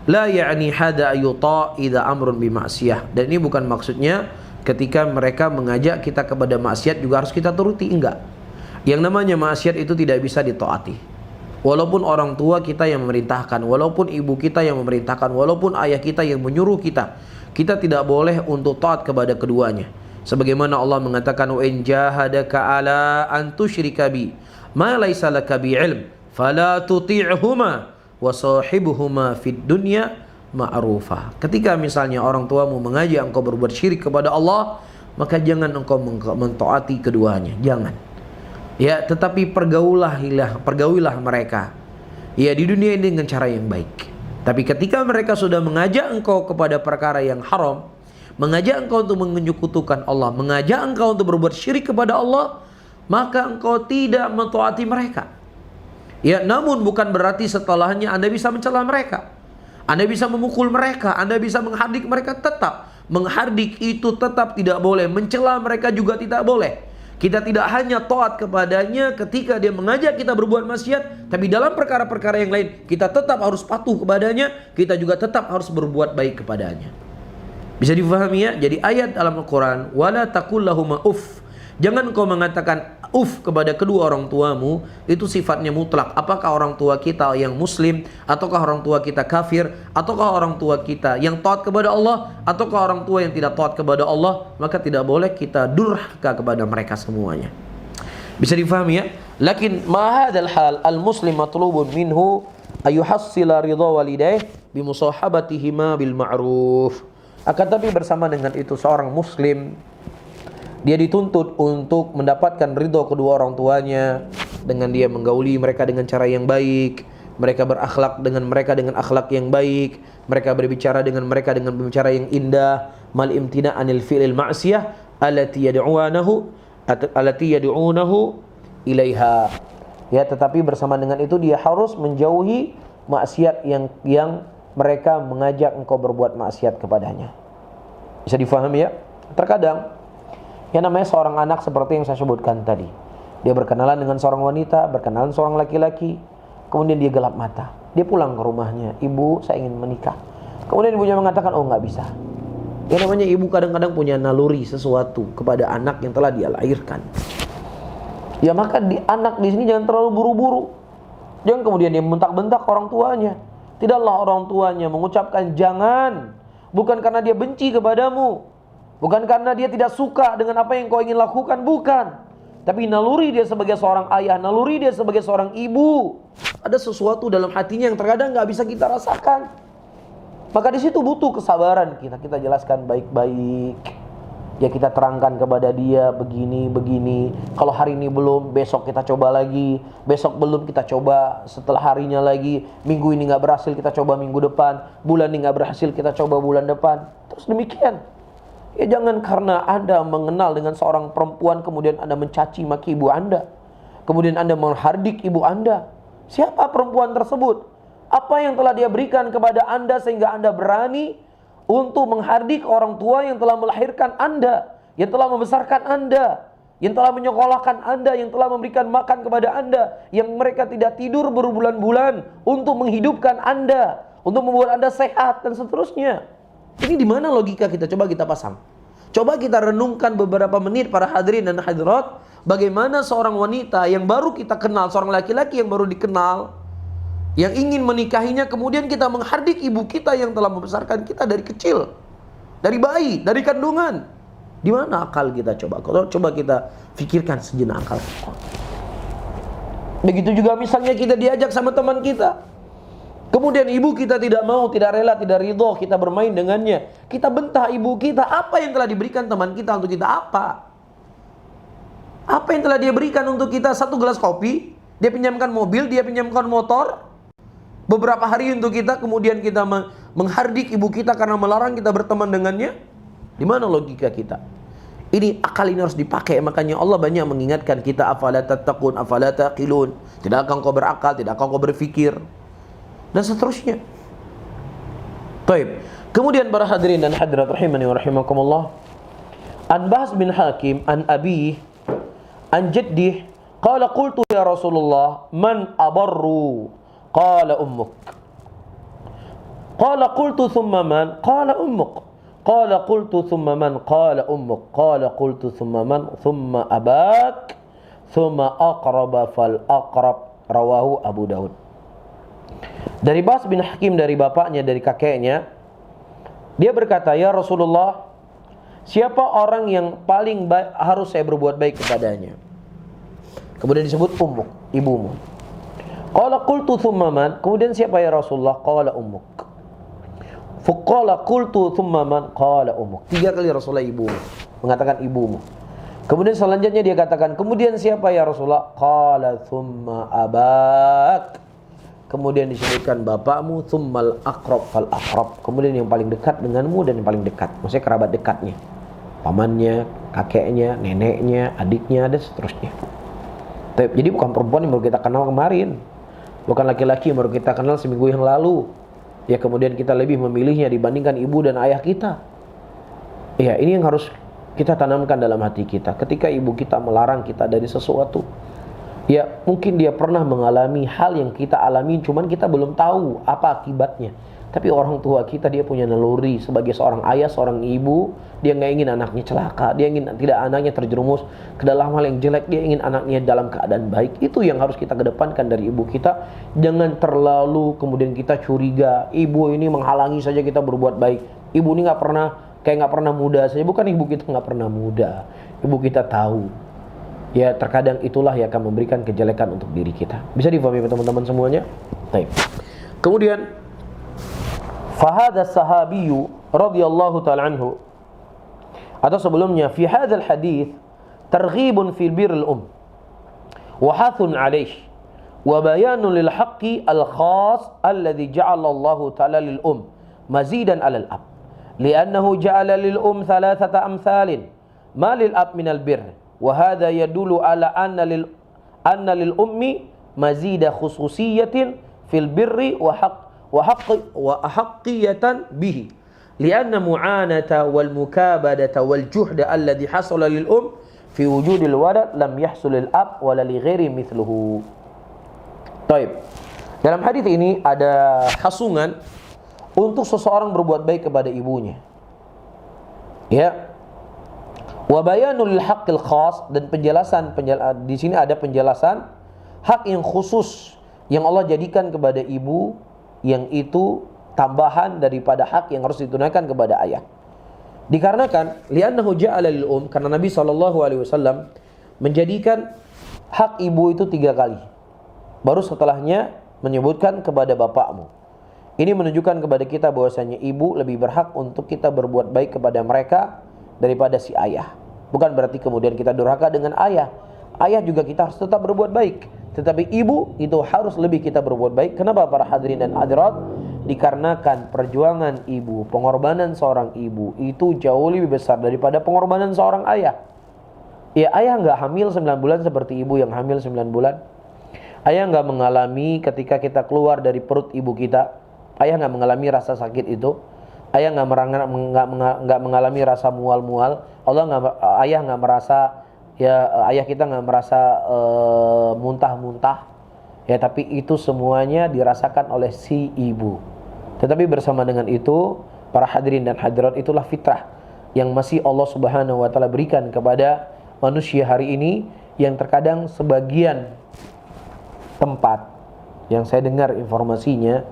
La ya'ni hada ayuta idza amrun bi ma'siyah. Dan ini bukan maksudnya ketika mereka mengajak kita kepada maksiat juga harus kita turuti, enggak. Yang namanya maksiat itu tidak bisa ditaati. Walaupun orang tua kita yang memerintahkan, walaupun ibu kita yang memerintahkan, walaupun ayah kita yang menyuruh kita, kita tidak boleh untuk taat kepada keduanya. Sebagaimana Allah mengatakan, wa in jahadaka ala an tusyrika bi ma laysa laka bi ilm fala tuti'huma wa sahibuhuma fid dunya ma'rufa. Ketika misalnya orang tuamu mengajak engkau berbuat syirik kepada Allah, maka jangan engkau mentaati keduanya, jangan. Ya, tetapi pergaulilah mereka, ya, di dunia ini dengan cara yang baik. Tapi ketika mereka sudah mengajak engkau kepada perkara yang haram, mengajak engkau untuk menyekutukan Allah, mengajak engkau untuk berbuat syirik kepada Allah, maka engkau tidak mentaati mereka. Ya, namun bukan berarti setelahnya Anda bisa mencela mereka, Anda bisa memukul mereka, Anda bisa menghardik mereka. Tetap menghardik itu tetap tidak boleh, mencela mereka juga tidak boleh. Kita tidak hanya taat kepadanya ketika dia mengajak kita berbuat maksiat, tapi dalam perkara-perkara yang lain kita tetap harus patuh kepadanya, kita juga tetap harus berbuat baik kepadanya. Bisa difahami ya? Jadi ayat dalam Al-Quran, wala taqul lahuma uff, jangan kau mengatakan uff kepada kedua orang tuamu, itu sifatnya mutlak. Apakah orang tua kita yang muslim, ataukah orang tua kita kafir, ataukah orang tua kita yang taat kepada Allah, ataukah orang tua yang tidak taat kepada Allah, maka tidak boleh kita durhaka kepada mereka semuanya. Bisa difahami ya? Lakin ma hadzal hal al-muslim matlubun minhu ayuhassila ridha walidayh bimusahabatihima bil ma'ruf. Akan tapi bersama dengan itu seorang muslim dia dituntut untuk mendapatkan ridho kedua orang tuanya dengan dia menggauli mereka dengan cara yang baik, mereka berakhlak dengan mereka dengan akhlak yang baik, mereka berbicara dengan mereka dengan bicara yang indah, mal imtina anil fi'il ma'siyah allati yad'unahu ilaiha. Ya, tetapi bersama dengan itu dia harus menjauhi maksiat yang mereka mengajak engkau berbuat maksiat kepadanya. Bisa difahami ya? Terkadang yang namanya seorang anak seperti yang saya sebutkan tadi, dia berkenalan dengan seorang wanita, berkenalan seorang laki-laki, kemudian dia gelap mata, dia pulang ke rumahnya, ibu saya ingin menikah. Kemudian ibunya mengatakan, oh nggak bisa. Yang namanya ibu kadang-kadang punya naluri sesuatu kepada anak yang telah dia lahirkan. Ya, maka anak di sini jangan terlalu buru-buru, jangan kemudian dia bentak-bentak orang tuanya. Tidaklah orang tuanya mengucapkan jangan, bukan karena dia benci kepadamu, bukan karena dia tidak suka dengan apa yang kau ingin lakukan, bukan. Tapi naluri dia sebagai seorang ayah, naluri dia sebagai seorang ibu, ada sesuatu dalam hatinya yang terkadang gak bisa kita rasakan. Maka di situ butuh kesabaran kita jelaskan baik-baik. Ya, kita terangkan kepada dia begini. Kalau hari ini belum, besok kita coba lagi. Besok belum, kita coba setelah harinya lagi. Minggu ini gak berhasil, kita coba minggu depan. Bulan ini gak berhasil, kita coba bulan depan. Terus demikian. Ya, jangan karena Anda mengenal dengan seorang perempuan kemudian Anda mencaci maki ibu Anda, kemudian Anda menghardik ibu Anda. Siapa perempuan tersebut? Apa yang telah dia berikan kepada Anda sehingga Anda berani untuk menghardik orang tua yang telah melahirkan Anda, yang telah membesarkan Anda, yang telah menyekolahkan Anda, yang telah memberikan makan kepada Anda, yang mereka tidak tidur berbulan-bulan untuk menghidupkan Anda, untuk membuat Anda sehat dan seterusnya. Ini di mana logika kita? Coba kita pasang. Coba kita renungkan beberapa menit para hadirin dan hadirat, bagaimana seorang wanita yang baru kita kenal, seorang laki-laki yang baru dikenal, yang ingin menikahinya, kemudian kita menghardik ibu kita yang telah membesarkan kita dari kecil, dari bayi, dari kandungan. Di mana akal kita coba? Coba kita pikirkan sejenak akal kita. Begitu juga misalnya kita diajak sama teman kita, kemudian ibu kita tidak mau, tidak rela, tidak ridho kita bermain dengannya. Kita bentah ibu kita, apa yang telah diberikan teman kita untuk kita apa? Apa yang telah dia berikan untuk kita? Satu gelas kopi, dia pinjamkan mobil, dia pinjamkan motor beberapa hari untuk kita, kemudian kita menghardik ibu kita karena melarang kita berteman dengannya. Di mana logika kita? Ini akal ini harus dipakai. Makanya Allah banyak mengingatkan kita, afala tattaqun, afala taqilun. Tidak akan kau berakal, tidak akan kau berfikir, dan seterusnya. Baik. Kemudian para hadirin dan hadirat rahimani wa rahimakumullah, an Bahs bin Hakim an Abi an Jaddih qala qultu ya Rasulullah man abarru qala ummuk. Qala qultu thumma man qala ummuk. Qala qultu thumma man qala ummuk. Qala qultu thumma man thumma abak thumma aqraba fal aqrab. Rawahu Abu Daud. Dari Bahs bin Hakim, dari bapaknya, dari kakeknya, dia berkata, ya Rasulullah, siapa orang yang paling harus saya berbuat baik kepadanya? Kemudian disebut ummuk, ibumu. Qala qultu thumma man. Kemudian siapa ya Rasulullah? Qala ummuk. Qala qultu thumma man. Qala ummuk. 3 kali Rasulullah ibumu, mengatakan ibumu. Kemudian selanjutnya dia katakan, kemudian siapa ya Rasulullah? Qala thumma abak. Kemudian disebutkan bapakmu, thummal aqrab fal aqrab. Kemudian yang paling dekat denganmu dan yang paling dekat, maksudnya kerabat dekatnya, pamannya, kakeknya, neneknya, adiknya, dan seterusnya. Jadi bukan perempuan yang baru kita kenal kemarin, bukan laki-laki yang baru kita kenal seminggu yang lalu, ya kemudian kita lebih memilihnya dibandingkan ibu dan ayah kita. Ya, ini yang harus kita tanamkan dalam hati kita. Ketika ibu kita melarang kita dari sesuatu, ya mungkin dia pernah mengalami hal yang kita alami, cuman kita belum tahu apa akibatnya. Tapi orang tua kita, dia punya naluri sebagai seorang ayah, seorang ibu. Dia nggak ingin anaknya celaka, dia ingin tidak anaknya terjerumus ke dalam hal yang jelek, dia ingin anaknya dalam keadaan baik. Itu yang harus kita kedepankan dari ibu kita. Jangan terlalu kemudian kita curiga, ibu ini menghalangi saja kita berbuat baik. Ibu ini nggak pernah muda saja. Bukan ibu kita nggak pernah muda, ibu kita tahu. Ya terkadang itulah yang akan memberikan kejelekan untuk diri kita. Bisa difahami teman-teman semuanya? Baik. Kemudian fahadha sahabiyyu radhiyallahu ta'ala anhu, atau sebelumnya, fi hadzal hadits targhibun fi birril wa hathun 'alayh wa bayanun lil haqqi al khas alladhi ja'ala Allah ta'ala lil mazidan 'ala al ab, li'annahu ja'ala lil thalathata amsalin ma lil ab min al birr, wa hadha yadullu ala anna lil ummi mazida khususiyatin fil birri wa ahaqqiyatan bihi, lianna mu'anata wal mukabadata wal juhda alladhi hasala lil fi wujudil walad lam yahsul lil ab wala li ghairi mithluhu. Baik. Dalam hadis ini ada hasungan untuk seseorang berbuat baik kepada ibunya. Ya. Wa bayanul haqqil khas, dan penjelasan di sini ada penjelasan hak yang khusus yang Allah jadikan kepada ibu, yang itu tambahan daripada hak yang harus ditunaikan kepada ayah. Dikarenakan li'annahu ja'ala lil karena Nabi SAW menjadikan hak ibu itu 3 kali. Baru setelahnya menyebutkan kepada bapakmu. Ini menunjukkan kepada kita bahwasanya ibu lebih berhak untuk kita berbuat baik kepada mereka daripada si ayah. Bukan berarti kemudian kita durhaka dengan ayah. Ayah juga kita harus tetap berbuat baik, tetapi ibu itu harus lebih kita berbuat baik. Kenapa para hadirin dan hadirat? Dikarenakan perjuangan ibu, pengorbanan seorang ibu itu jauh lebih besar daripada pengorbanan seorang ayah. Ya, ayah nggak hamil 9 bulan seperti ibu yang hamil 9 bulan. Ayah nggak mengalami ketika kita keluar dari perut ibu kita, ayah nggak mengalami rasa sakit itu. Ayah nggak mengalami rasa mual-mual. Ayah nggak merasa, ya ayah kita nggak merasa muntah-muntah. Ya, tapi itu semuanya dirasakan oleh si ibu. Tetapi bersama dengan itu, para hadirin dan hadirat, itulah fitrah yang masih Allah Subhanahu wa taala berikan kepada manusia hari ini, yang terkadang sebagian tempat yang saya dengar informasinya,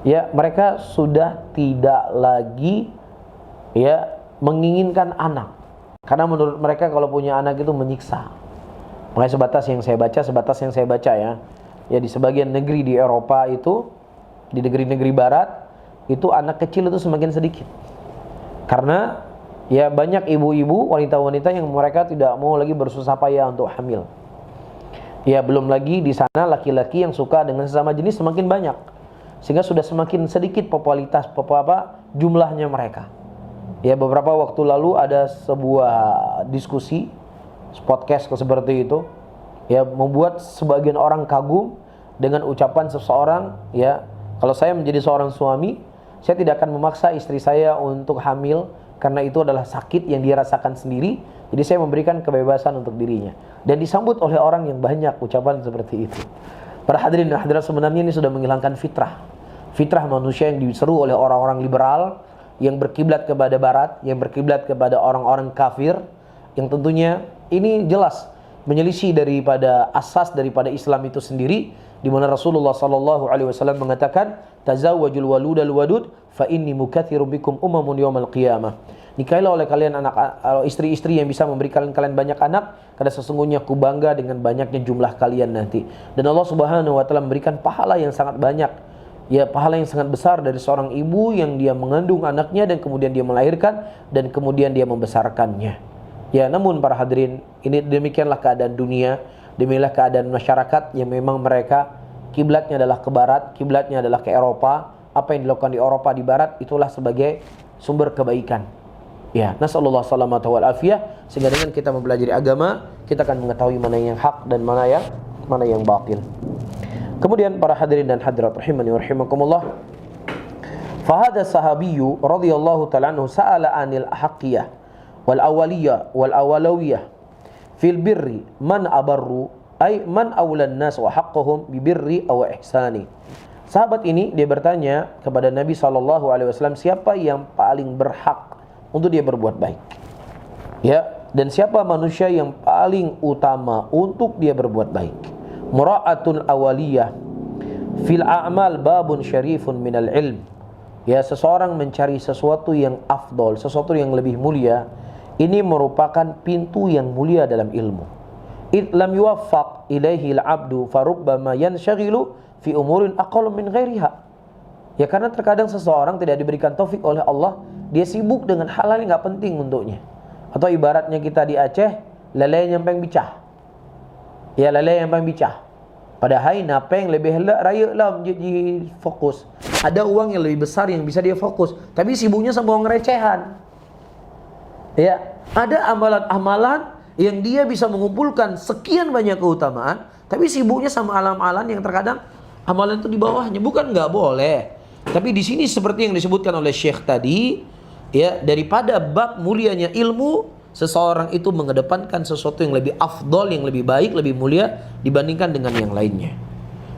ya mereka sudah tidak lagi ya menginginkan anak, karena menurut mereka kalau punya anak itu menyiksa. Makanya sebatas yang saya baca ya di sebagian negeri di Eropa itu, di negeri-negeri barat itu anak kecil itu semakin sedikit, karena ya banyak ibu-ibu, wanita-wanita yang mereka tidak mau lagi bersusah payah untuk hamil. Ya belum lagi di sana laki-laki yang suka dengan sesama jenis semakin banyak, sehingga sudah semakin sedikit popularitas jumlahnya mereka. Ya beberapa waktu lalu ada sebuah diskusi podcast seperti itu, ya membuat sebagian orang kagum dengan ucapan seseorang, ya kalau saya menjadi seorang suami, saya tidak akan memaksa istri saya untuk hamil karena itu adalah sakit yang dia rasakan sendiri. Jadi saya memberikan kebebasan untuk dirinya. Dan disambut oleh orang yang banyak ucapan seperti itu. Para hadirin dan hadirat, sebenarnya ini sudah menghilangkan fitrah. Fitrah manusia yang diseru oleh orang-orang liberal, yang berkiblat kepada barat, yang berkiblat kepada orang-orang kafir, yang tentunya ini jelas menyelisih daripada asas daripada Islam itu sendiri, di mana Rasulullah SAW mengatakan, tazawwajul waludal wadud fa inni mukatsirum bikum umamun yaumal qiyamah. Nikahilah oleh kalian istri-istri yang bisa memberikan kalian banyak anak, karena sesungguhnya aku bangga dengan banyaknya jumlah kalian nanti. Dan Allah Subhanahu wa taala memberikan pahala yang sangat banyak, ya pahala yang sangat besar dari seorang ibu yang dia mengandung anaknya dan kemudian dia melahirkan dan kemudian dia membesarkannya. Ya, namun para hadirin, ini demikianlah keadaan dunia, demikianlah keadaan masyarakat yang memang mereka kiblatnya adalah ke barat, kiblatnya adalah ke Eropa. Apa yang dilakukan di Eropa, di barat, itulah sebagai sumber kebaikan. Ya, nasallallahu salamata wal afiyah, sehingga dengan kita mempelajari agama, kita akan mengetahui mana yang hak dan mana yang batil. Kemudian para hadirin dan hadirat rahimani wa rahimakumullah, fa hadha sahabiyyu radhiyallahu ta'ala anhu sa'ala 'anil ahqiyah wal awaliyah wal awalawiyah fil birri man abarru ay man awlan nas wa haqqahum bi birri aw ihsani. Sahabat ini dia bertanya kepada Nabi SAW, siapa yang paling berhak untuk dia berbuat baik, ya, dan siapa manusia yang paling utama untuk dia berbuat baik. Mura'atul awaliyah fil a'mal babun syarifun minal ilm. Ya, seseorang mencari sesuatu yang afdol, sesuatu yang lebih mulia, ini merupakan pintu yang mulia dalam ilmu. Id lam yuwaffaq ilaihi al-'abdu farubbama yanshaghilu fi umurin aqall min ghairiha. Ya, karena terkadang seseorang tidak diberikan taufik oleh Allah, dia sibuk dengan hal-hal yang enggak penting untuknya. Atau ibaratnya kita di Aceh, lele yang peng bicah. Ya, lele yang peng bicah. Padahal napeng lebih hendak raya lah menjadi fokus. Ada uang yang lebih besar yang bisa dia fokus, tapi sibuknya sama uang recehan. Ya, ada amalan-amalan yang dia bisa mengumpulkan sekian banyak keutamaan, tapi sibuknya sama alam-alam yang terkadang amalan itu di bawahnya. Bukan nggak boleh, tapi di sini seperti yang disebutkan oleh Syekh tadi, ya, daripada bab mulianya ilmu, seseorang itu mengedepankan sesuatu yang lebih afdol, yang lebih baik, lebih mulia dibandingkan dengan yang lainnya.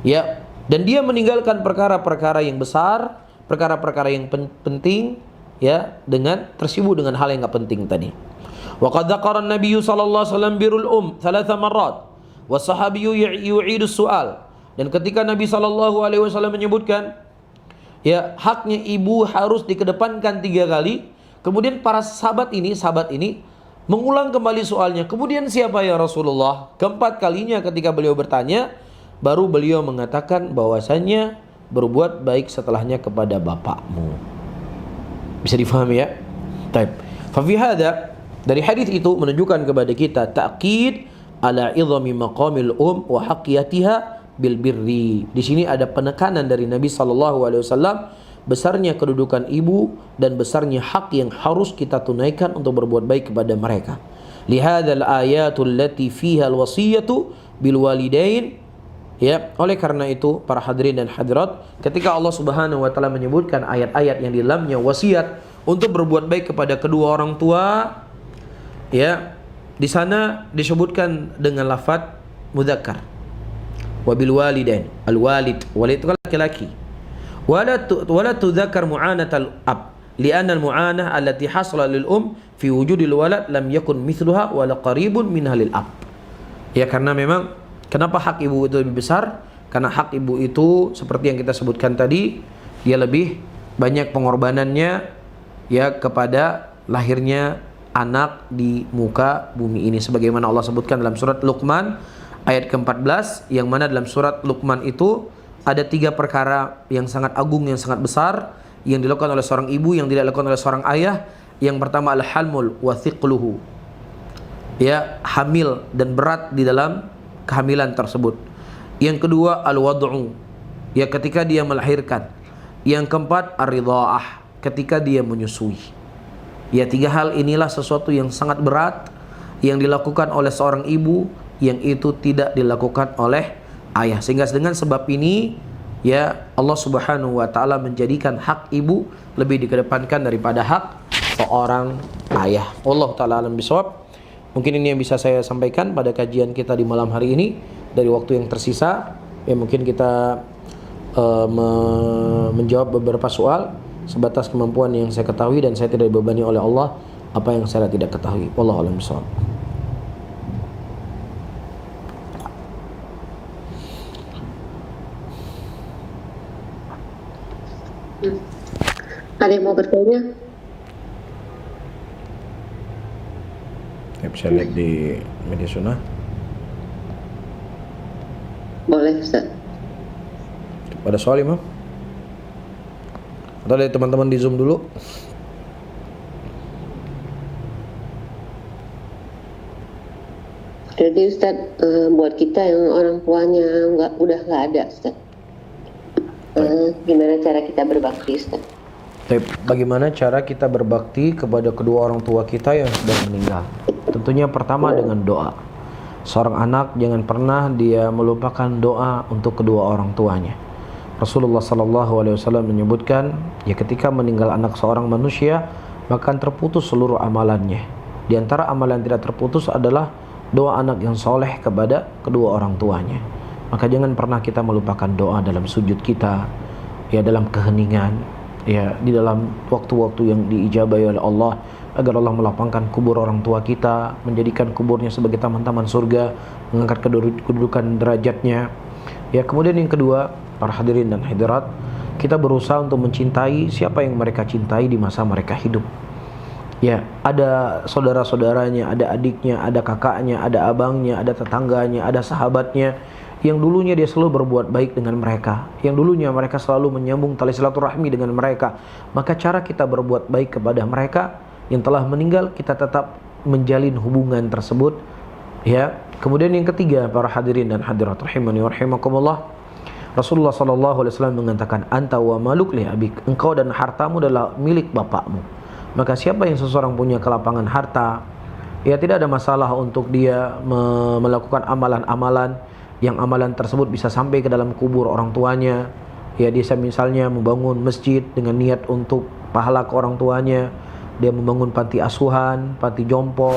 Ya, dan dia meninggalkan perkara-perkara yang besar, perkara-perkara yang penting, ya, dengan tersibuk dengan hal yang enggak penting tadi. Wa qad dzakara an-nabiy sallallahu alaihi wasallam birrul thalatha marrat wa sahabiyyu yu'idu su'al. Dan ketika Nabi sallallahu alaihi wasallam menyebutkan, ya, haknya ibu harus dikedepankan 3 kali, kemudian para sahabat ini mengulang kembali soalnya. Kemudian siapa ya Rasulullah? Keempat kalinya ketika beliau bertanya, baru beliau mengatakan bahwasannya berbuat baik setelahnya kepada bapakmu. Bisa difahami ya? Baik. Fa fi hadza, dari hadis itu menunjukkan kepada kita ta'kid ala idhami maqamil wa haqqiyatiha bil birri. Di sini ada penekanan dari Nabi sallallahu alaihi wasallam besarnya kedudukan ibu dan besarnya hak yang harus kita tunaikan untuk berbuat baik kepada mereka. Lihadzal ayatul lati fiha alwasiyatu bil walidain. Ya, oleh karena itu para hadirin dan hadirat, ketika Allah Subhanahu wa taala menyebutkan ayat-ayat yang di dalamnya wasiat untuk berbuat baik kepada kedua orang tua, ya, di sana disebutkan dengan lafaz mudzakkar. Wabil walidain, al-walid, walid itu laki-laki. Wala tudzakkar mu'anatal ab, li'anna al-mu'anah allati hasala lil fi wujudil walad lam yakun mithluha wala qaribun minha lil ab. Ya, karena memang kenapa hak ibu itu lebih besar? Karena hak ibu itu seperti yang kita sebutkan tadi, dia lebih banyak pengorbanannya ya kepada lahirnya anak di muka bumi ini, sebagaimana Allah sebutkan dalam surat Luqman ayat ke-14, yang mana dalam surat Luqman itu ada 3 perkara yang sangat agung, yang sangat besar, yang dilakukan oleh seorang ibu, yang tidak dilakukan oleh seorang ayah. Yang pertama al-halmul wa thiqluhu, ya, hamil dan berat di dalam kehamilan tersebut. Yang kedua al-wad'u, ya, ketika dia melahirkan. Yang keempat ar-ridhaah, ketika dia menyusui. Ya, 3 hal inilah sesuatu yang sangat berat yang dilakukan oleh seorang ibu, yang itu tidak dilakukan oleh ayah. Sehingga dengan sebab ini, ya, Allah Subhanahu wa taala menjadikan hak ibu lebih dikedepankan daripada hak seorang ayah. Wallahu taala alam bisawab. Mungkin ini yang bisa saya sampaikan pada kajian kita di malam hari ini. Dari waktu yang tersisa, ya, mungkin kita menjawab beberapa soal sebatas kemampuan yang saya ketahui, dan saya tidak dibebani oleh Allah apa yang saya tidak ketahui. Wallahu a'lam bishawab. Ada yang mau bertanya? Ya, bisa lihat di media sunnah. Boleh, Ustaz. Pada soal, Imam? Atau dari teman-teman di Zoom dulu? Jadi Ustaz, buat kita yang orang tuanya udah nggak ada, Ustaz, gimana cara kita berbakti, Ustaz? Bagaimana cara kita berbakti kepada kedua orang tua kita yang sudah meninggal? Tentunya pertama dengan doa. Seorang anak jangan pernah dia melupakan doa untuk kedua orang tuanya. Rasulullah SAW menyebutkan, ya, ketika meninggal anak seorang manusia, maka terputus seluruh amalannya. Di antara amalan yang tidak terputus adalah doa anak yang soleh kepada kedua orang tuanya. Maka jangan pernah kita melupakan doa dalam sujud kita, ya, dalam keheningan, ya, di dalam waktu-waktu yang diijabahi oleh Allah, agar Allah melapangkan kubur orang tua kita, menjadikan kuburnya sebagai taman-taman surga, mengangkat kedudukan derajatnya. Ya, kemudian yang kedua, para hadirin dan hadirat, kita berusaha untuk mencintai siapa yang mereka cintai di masa mereka hidup. Ya, ada saudara-saudaranya, ada adiknya, ada kakaknya, ada abangnya, ada tetangganya, ada sahabatnya, yang dulunya dia selalu berbuat baik dengan mereka, yang dulunya mereka selalu menyambung tali silaturahmi dengan mereka. Maka cara kita berbuat baik kepada mereka yang telah meninggal, kita tetap menjalin hubungan tersebut, ya. Kemudian yang ketiga, para hadirin dan hadirat rahimani wa rahimakumullah, Rasulullah SAW mengatakan, anta wa maluk li abik, engkau dan hartamu adalah milik bapakmu. Maka siapa yang seseorang punya kelapangan harta, ya, tidak ada masalah untuk dia melakukan amalan-amalan yang amalan tersebut bisa sampai ke dalam kubur orang tuanya. Ya, dia misalnya membangun masjid dengan niat untuk pahala ke orang tuanya, dia membangun panti asuhan, panti jompo,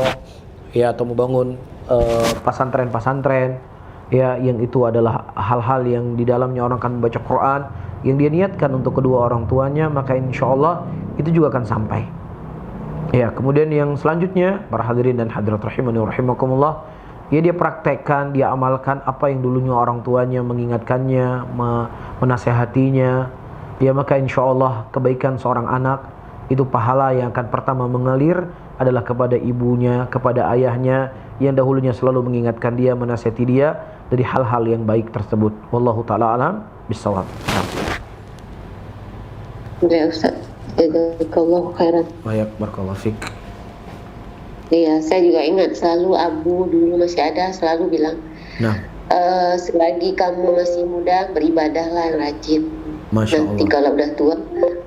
ya, atau membangun pasantren-pasantren, ya, yang itu adalah hal-hal yang di dalamnya orang akan membaca Quran, yang dia niatkan untuk kedua orang tuanya, maka insya Allah itu juga akan sampai. Ya, kemudian yang selanjutnya, para hadirin dan hadirat rahimani wa rahimakumullah, ya, dia praktekkan, dia amalkan apa yang dulunya orang tuanya mengingatkannya, menasehatinya, ya, maka insya Allah kebaikan seorang anak itu pahala yang akan pertama mengalir adalah kepada ibunya, kepada ayahnya, yang dahulunya selalu mengingatkan dia, menasihati dia dari hal-hal yang baik tersebut. Wallahu ta'ala alam bisawab. Ya, Ustaz, jazakallahu khairan. Baik, barakallahu fiik. Iya, saya juga ingat selalu Abu dulu masih ada selalu bilang, selagi kamu masih muda, beribadahlah yang rajin. Masya Nanti Allah. kalau udah tua,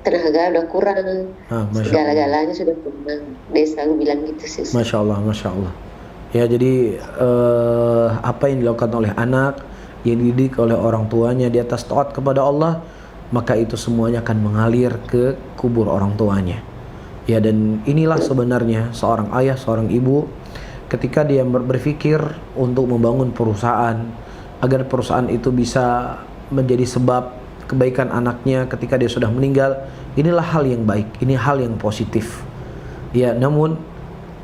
tenaga udah kurang, segala-galanya sudah kurang. Dia selalu bilang gitu sih. Masya Allah, Masya Allah. Ya, jadi apa yang dilakukan oleh anak, yang dididik oleh orang tuanya di atas taat kepada Allah, maka itu semuanya akan mengalir ke kubur orang tuanya. Ya, dan inilah sebenarnya seorang ayah, seorang ibu, ketika dia berpikir untuk membangun perusahaan, agar perusahaan itu bisa menjadi sebab kebaikan anaknya ketika dia sudah meninggal, inilah hal yang baik, ini hal yang positif. Ya, namun,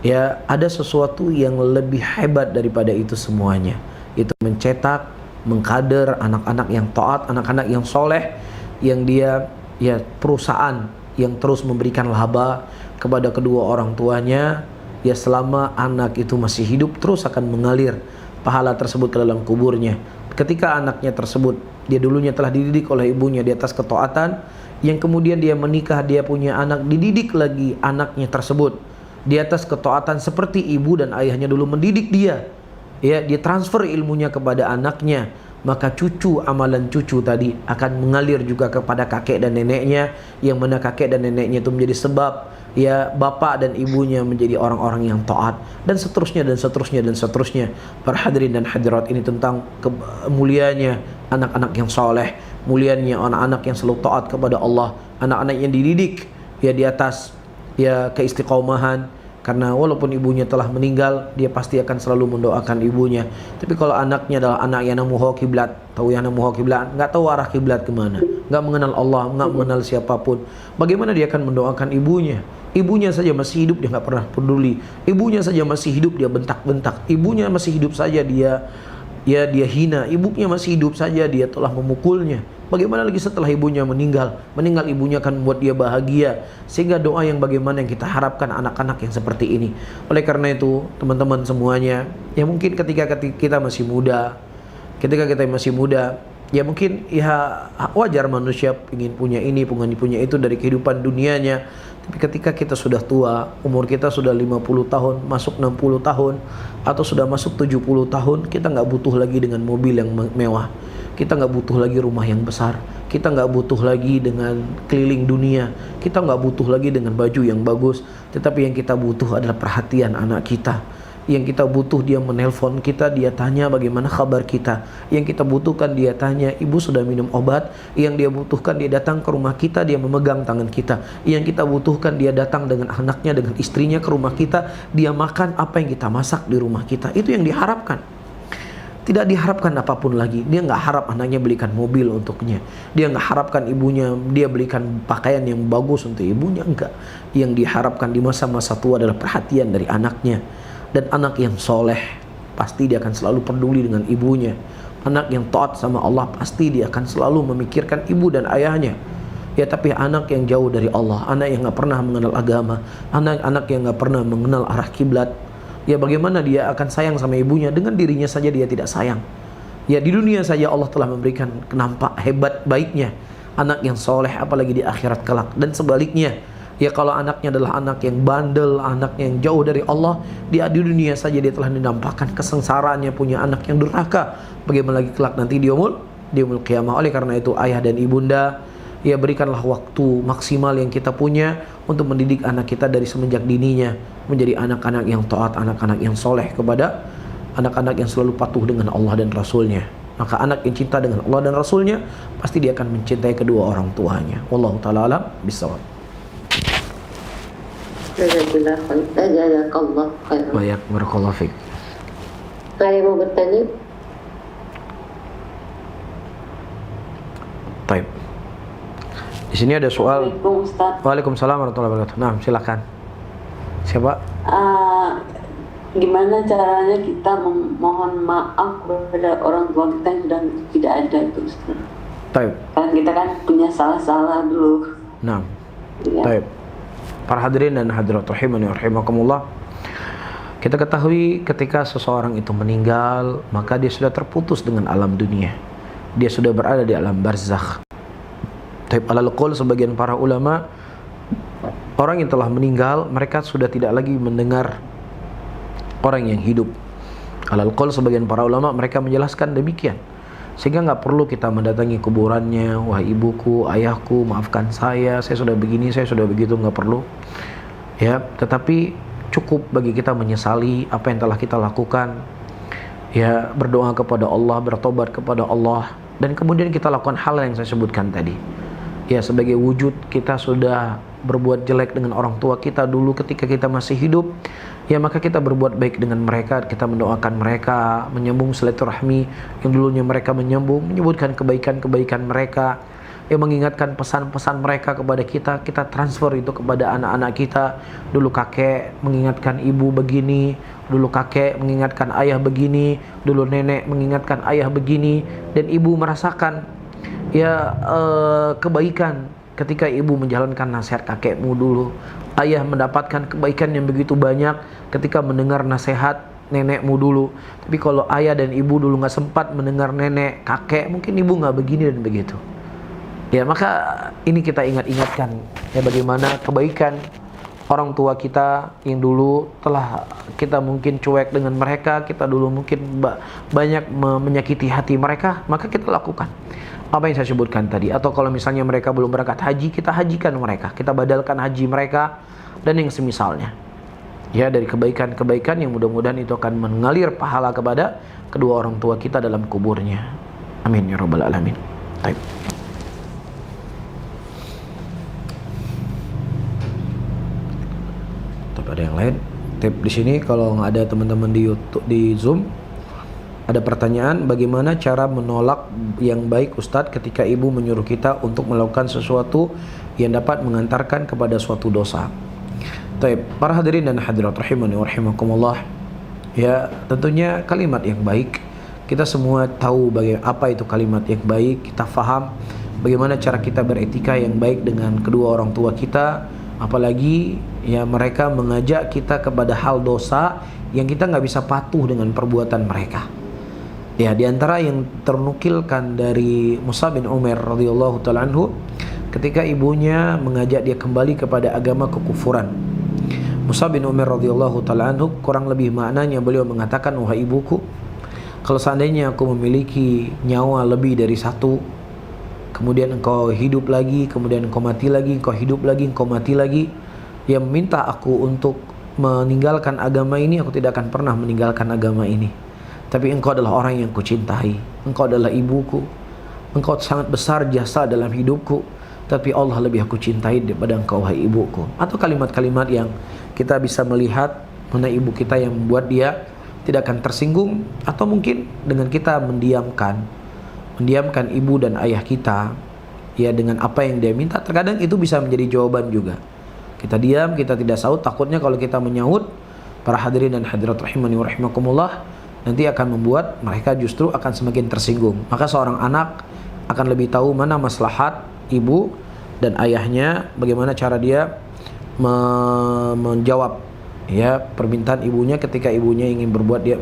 ya, ada sesuatu yang lebih hebat daripada itu semuanya, itu mencetak, mengkader anak-anak yang taat, anak-anak yang soleh, yang dia perusahaan yang terus memberikan laba kepada kedua orang tuanya, selama anak itu masih hidup terus akan mengalir pahala tersebut ke dalam kuburnya. Ketika anaknya tersebut dia dulunya telah dididik oleh ibunya di atas ketaatan, yang kemudian dia menikah, dia punya anak, dididik lagi anaknya tersebut di atas ketaatan seperti ibu dan ayahnya dulu mendidik dia. Dia transfer ilmunya kepada anaknya, maka amalan cucu tadi akan mengalir juga kepada kakek dan neneknya, yang mana kakek dan neneknya itu menjadi sebab bapak dan ibunya menjadi orang-orang yang taat, dan seterusnya dan seterusnya dan seterusnya. Para hadirin dan hadirat, ini tentang mulianya anak-anak yang soleh, mulianya anak-anak yang selalu taat kepada Allah, anak-anak yang dididik di atas keistiqomahan. Karena walaupun ibunya telah meninggal, dia pasti akan selalu mendoakan ibunya. Tapi kalau anaknya adalah anak yang namuha kiblat, tahu yang namuha kiblat, nggak tahu arah kiblat kemana, nggak mengenal Allah, nggak mengenal siapapun, bagaimana dia akan mendoakan ibunya? Ibunya saja masih hidup, dia nggak pernah peduli. Ibunya saja masih hidup, dia bentak-bentak. Ibunya masih hidup saja, dia hina. Ibunya masih hidup saja, dia telah memukulnya. Bagaimana lagi setelah ibunya meninggal? Meninggal ibunya akan membuat dia bahagia. Sehingga doa yang bagaimana yang kita harapkan anak-anak yang seperti ini. Oleh karena itu, teman-teman semuanya, mungkin ketika kita masih muda, mungkin wajar manusia ingin punya ini, ingin punya itu dari kehidupan dunianya. Tapi ketika kita sudah tua, umur kita sudah 50 tahun, masuk 60 tahun, atau sudah masuk 70 tahun, kita nggak butuh lagi dengan mobil yang mewah. Kita nggak butuh lagi rumah yang besar. Kita nggak butuh lagi dengan keliling dunia. Kita nggak butuh lagi dengan baju yang bagus. Tetapi yang kita butuh adalah perhatian anak kita. Yang kita butuh dia menelpon kita, dia tanya bagaimana kabar kita. Yang kita butuhkan dia tanya, ibu sudah minum obat. Yang dia butuhkan dia datang ke rumah kita, dia memegang tangan kita. Yang kita butuhkan dia datang dengan anaknya, dengan istrinya ke rumah kita, dia makan apa yang kita masak di rumah kita. Itu yang diharapkan. Tidak diharapkan apapun lagi. Dia nggak harap anaknya belikan mobil untuknya. Dia nggak harapkan ibunya dia belikan pakaian yang bagus untuk ibunya. Enggak. Yang diharapkan di masa-masa tua adalah perhatian dari anaknya. Dan anak yang soleh pasti dia akan selalu peduli dengan ibunya. Anak yang taat sama Allah pasti dia akan selalu memikirkan ibu dan ayahnya. Tapi anak yang jauh dari Allah, anak yang nggak pernah mengenal agama, anak yang nggak pernah mengenal arah kiblat, bagaimana dia akan sayang sama ibunya? Dengan dirinya saja dia tidak sayang. Di dunia saja Allah telah memberikan nampak hebat baiknya anak yang soleh, apalagi di akhirat kelak. Dan sebaliknya, kalau anaknya adalah anak yang bandel, anak yang jauh dari Allah, di dunia saja dia telah dinampakkan kesengsaraannya, punya anak yang durhaka, bagaimana lagi kelak nanti di yaumul qiyamah. Oleh karena itu, ayah dan ibunda, berikanlah waktu maksimal yang kita punya untuk mendidik anak kita dari semenjak dininya menjadi anak-anak yang taat, anak-anak yang soleh, kepada anak-anak yang selalu patuh dengan Allah dan Rasulnya. Maka anak yang cinta dengan Allah dan Rasulnya, pasti dia akan mencintai kedua orang tuanya. Wallahu ta'ala alam bisawab. Baik, barakallahu fiik. Ada yang mau bertanya? Baik. Di sini ada soal. Waalaikumsalam warahmatullahi wabarakatuh. Nah, silakan. Siapa? Gimana caranya kita memohon maaf kepada orang tua kita yang sudah tidak ada itu, Ustaz? Baik. Kan kita kan punya salah-salah dulu. Nah. Baik. Para hadirin dan hadirat rahimani wa rahimakumullah. Kita ketahui ketika seseorang itu meninggal, maka dia sudah terputus dengan alam dunia. Dia sudah berada di alam barzakh. Taib alal qaul sebagian para ulama, orang yang telah meninggal, mereka sudah tidak lagi mendengar orang yang hidup. Alal qaul sebagian para ulama, mereka menjelaskan demikian. Sehingga nggak perlu kita mendatangi kuburannya, wahai ibuku, ayahku, maafkan saya sudah begini, saya sudah begitu, nggak perlu. Tetapi cukup bagi kita menyesali apa yang telah kita lakukan. Berdoa kepada Allah, bertobat kepada Allah, dan kemudian kita lakukan hal yang saya sebutkan tadi. Sebagai wujud kita sudah berbuat jelek dengan orang tua kita dulu ketika kita masih hidup, maka kita berbuat baik dengan mereka, kita mendoakan mereka, menyambung silaturahmi yang dulunya mereka menyambung, menyebutkan kebaikan-kebaikan mereka, yang mengingatkan pesan-pesan mereka kepada kita, kita transfer itu kepada anak-anak kita. Dulu kakek mengingatkan ibu begini, dulu kakek mengingatkan ayah begini, dulu nenek mengingatkan ayah begini, dan ibu merasakan kebaikan ketika ibu menjalankan nasihat kakekmu dulu. Ayah mendapatkan kebaikan yang begitu banyak ketika mendengar nasihat nenekmu dulu. Tapi kalau ayah dan ibu dulu nggak sempat mendengar nenek, kakek, mungkin ibu nggak begini dan begitu. Ya, maka ini kita ingat-ingatkan ya bagaimana kebaikan orang tua kita yang dulu telah kita mungkin cuek dengan mereka, kita dulu mungkin banyak menyakiti hati mereka, maka kita lakukan apa yang saya sebutkan tadi. Atau kalau misalnya mereka belum berangkat haji, kita hajikan mereka, kita badalkan haji mereka dan yang semisalnya. Ya, dari kebaikan-kebaikan yang mudah-mudahan itu akan mengalir pahala kepada kedua orang tua kita dalam kuburnya. Amin ya rabbal alamin. Baik. Ada yang lain? Tip di sini kalau nggak ada teman-teman di YouTube, di Zoom, ada pertanyaan, bagaimana cara menolak yang baik Ustadz ketika ibu menyuruh kita untuk melakukan sesuatu yang dapat mengantarkan kepada suatu dosa. Baik, para hadirin dan hadirat rahimani wa rahimakumullah. Ya, tentunya kalimat yang baik. Kita semua tahu apa itu kalimat yang baik. Kita faham bagaimana cara kita beretika yang baik dengan kedua orang tua kita. Apalagi ya mereka mengajak kita kepada hal dosa yang kita nggak bisa patuh dengan perbuatan mereka. Ya, di antara yang ternukilkan dari Musa bin Umair radhiyallahu taala anhu ketika ibunya mengajak dia kembali kepada agama kekufuran. Musa bin Umair radhiyallahu taala anhu kurang lebih maknanya beliau mengatakan, wahai ibuku, kalau seandainya aku memiliki nyawa lebih dari satu, kemudian engkau hidup lagi, kemudian engkau mati lagi, engkau hidup lagi, engkau mati lagi, yang meminta aku untuk meninggalkan agama ini, aku tidak akan pernah meninggalkan agama ini. Tapi engkau adalah orang yang kucintai, engkau adalah ibuku, engkau sangat besar jasa dalam hidupku, tapi Allah lebih aku cintai daripada engkau, wahai ibuku. Atau kalimat-kalimat yang kita bisa melihat mana ibu kita yang membuat dia tidak akan tersinggung, atau mungkin dengan kita mendiamkan ibu dan ayah kita ya dengan apa yang dia minta. Terkadang itu bisa menjadi jawaban juga. Kita diam, kita tidak saut, takutnya kalau kita menyaut, para hadirin dan hadirat rahimani wa rahimakumullah, nanti akan membuat mereka justru akan semakin tersinggung. Maka seorang anak akan lebih tahu mana maslahat ibu dan ayahnya, bagaimana cara dia menjawab ya permintaan ibunya ketika ibunya ingin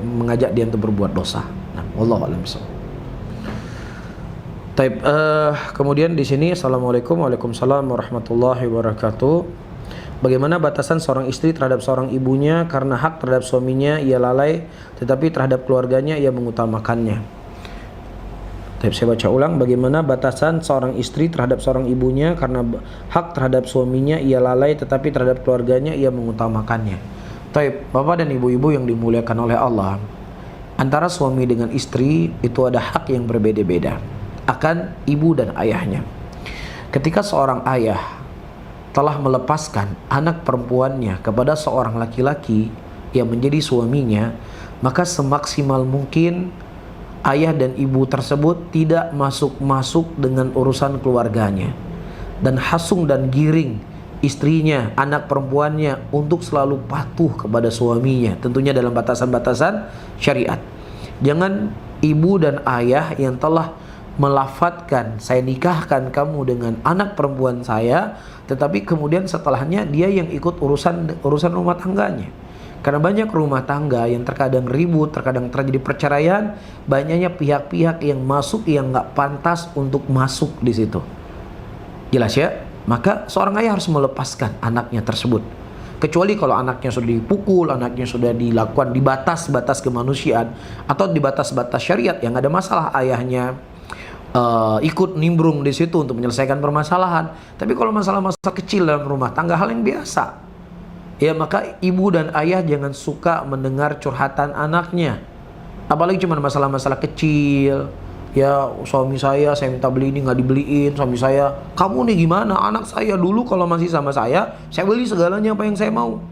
mengajak dia untuk berbuat dosa. Nah, wallahu a'lam bishawab. Taib, kemudian di sini assalamualaikum waalaikumsalam warahmatullahi wabarakatuh. Bagaimana batasan seorang istri terhadap seorang ibunya karena hak terhadap suaminya ia lalai, tetapi terhadap keluarganya ia mengutamakannya. Taib, saya baca ulang, bagaimana batasan seorang istri terhadap seorang ibunya karena hak terhadap suaminya ia lalai, tetapi terhadap keluarganya ia mengutamakannya. Taib, bapak dan ibu-ibu yang dimuliakan oleh Allah, antara suami dengan istri itu ada hak yang berbeda-beda akan ibu dan ayahnya. Ketika seorang ayah telah melepaskan anak perempuannya kepada seorang laki-laki yang menjadi suaminya, maka semaksimal mungkin ayah dan ibu tersebut tidak masuk-masuk dengan urusan keluarganya, dan hasung dan giring istrinya, anak perempuannya untuk selalu patuh kepada suaminya, tentunya dalam batasan-batasan syariat. Jangan ibu dan ayah yang telah melafatkan, saya nikahkan kamu dengan anak perempuan saya, tetapi kemudian setelahnya dia yang ikut urusan rumah tangganya. Karena banyak rumah tangga yang terkadang ribut, terkadang terjadi perceraian, banyaknya pihak-pihak yang masuk yang nggak pantas untuk masuk di situ. Jelas ya? Maka seorang ayah harus melepaskan anaknya tersebut. Kecuali kalau anaknya sudah dipukul, anaknya sudah dilakukan di batas-batas kemanusiaan atau di batas-batas syariat yang ada masalah, ayahnya ikut nimbrung di situ untuk menyelesaikan permasalahan. Tapi kalau masalah-masalah kecil dalam rumah tangga, hal yang biasa, ya maka ibu dan ayah jangan suka mendengar curhatan anaknya. Apalagi cuma masalah-masalah kecil. Ya, suami saya minta beli ini nggak dibeliin. Suami saya, kamu nih gimana? Anak saya dulu kalau masih sama saya beli segalanya apa yang saya mau,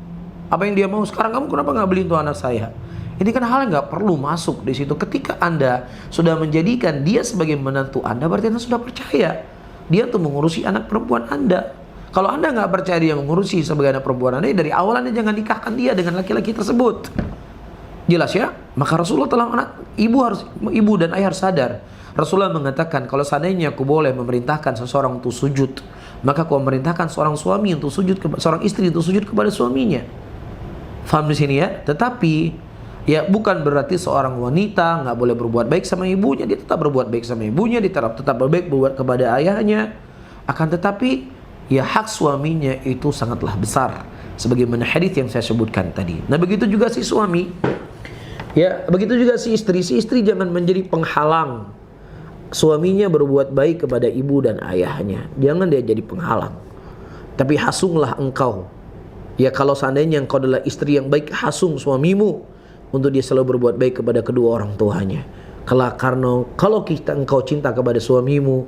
apa yang dia mau. Sekarang kamu kenapa nggak beliin tuh anak saya? Ini kan hal yang nggak perlu masuk di situ. Ketika Anda sudah menjadikan dia sebagai menantu Anda, berarti Anda sudah percaya dia tuh mengurusi anak perempuan Anda. Kalau Anda nggak percaya dia mengurusi sebagai anak perempuan Anda, dari awal Anda jangan nikahkan dia dengan laki-laki tersebut. Jelas ya? Maka Rasulullah telah ibu dan ayah harus sadar. Rasulullah mengatakan, kalau seandainya aku boleh memerintahkan seseorang untuk sujud, maka aku memerintahkan seorang suami untuk sujud, seorang istri untuk sujud kepada suaminya. Faham di sini ya? Tetapi ya bukan berarti seorang wanita nggak boleh berbuat baik sama ibunya. Dia tetap berbuat baik sama ibunya, dia tetap berbuat kepada ayahnya. Akan tetapi ya hak suaminya itu sangatlah besar, sebagaimana hadis yang saya sebutkan tadi. Nah begitu juga si suami, ya begitu juga si istri. Si istri jangan menjadi penghalang suaminya berbuat baik kepada ibu dan ayahnya. Jangan dia jadi penghalang, tapi hasunglah engkau. Ya kalau seandainya engkau adalah istri yang baik, hasung suamimu untuk dia selalu berbuat baik kepada kedua orang tuanya. Karena kalau engkau cinta kepada suamimu,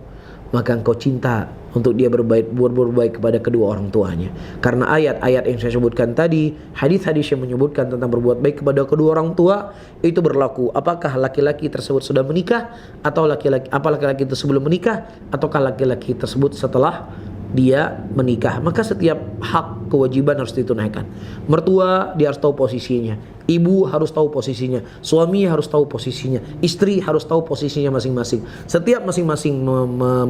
maka engkau cinta untuk dia berbuat baik kepada kedua orang tuanya. Karena ayat-ayat yang saya sebutkan tadi, hadis-hadis yang menyebutkan tentang berbuat baik kepada kedua orang tua itu berlaku apakah laki-laki tersebut sudah menikah, atau laki-laki itu sebelum menikah, ataukah laki-laki tersebut setelah dia menikah. Maka setiap hak kewajiban harus ditunaikan. Mertua dia harus tahu posisinya, ibu harus tahu posisinya, suami harus tahu posisinya, istri harus tahu posisinya masing-masing. Setiap masing-masing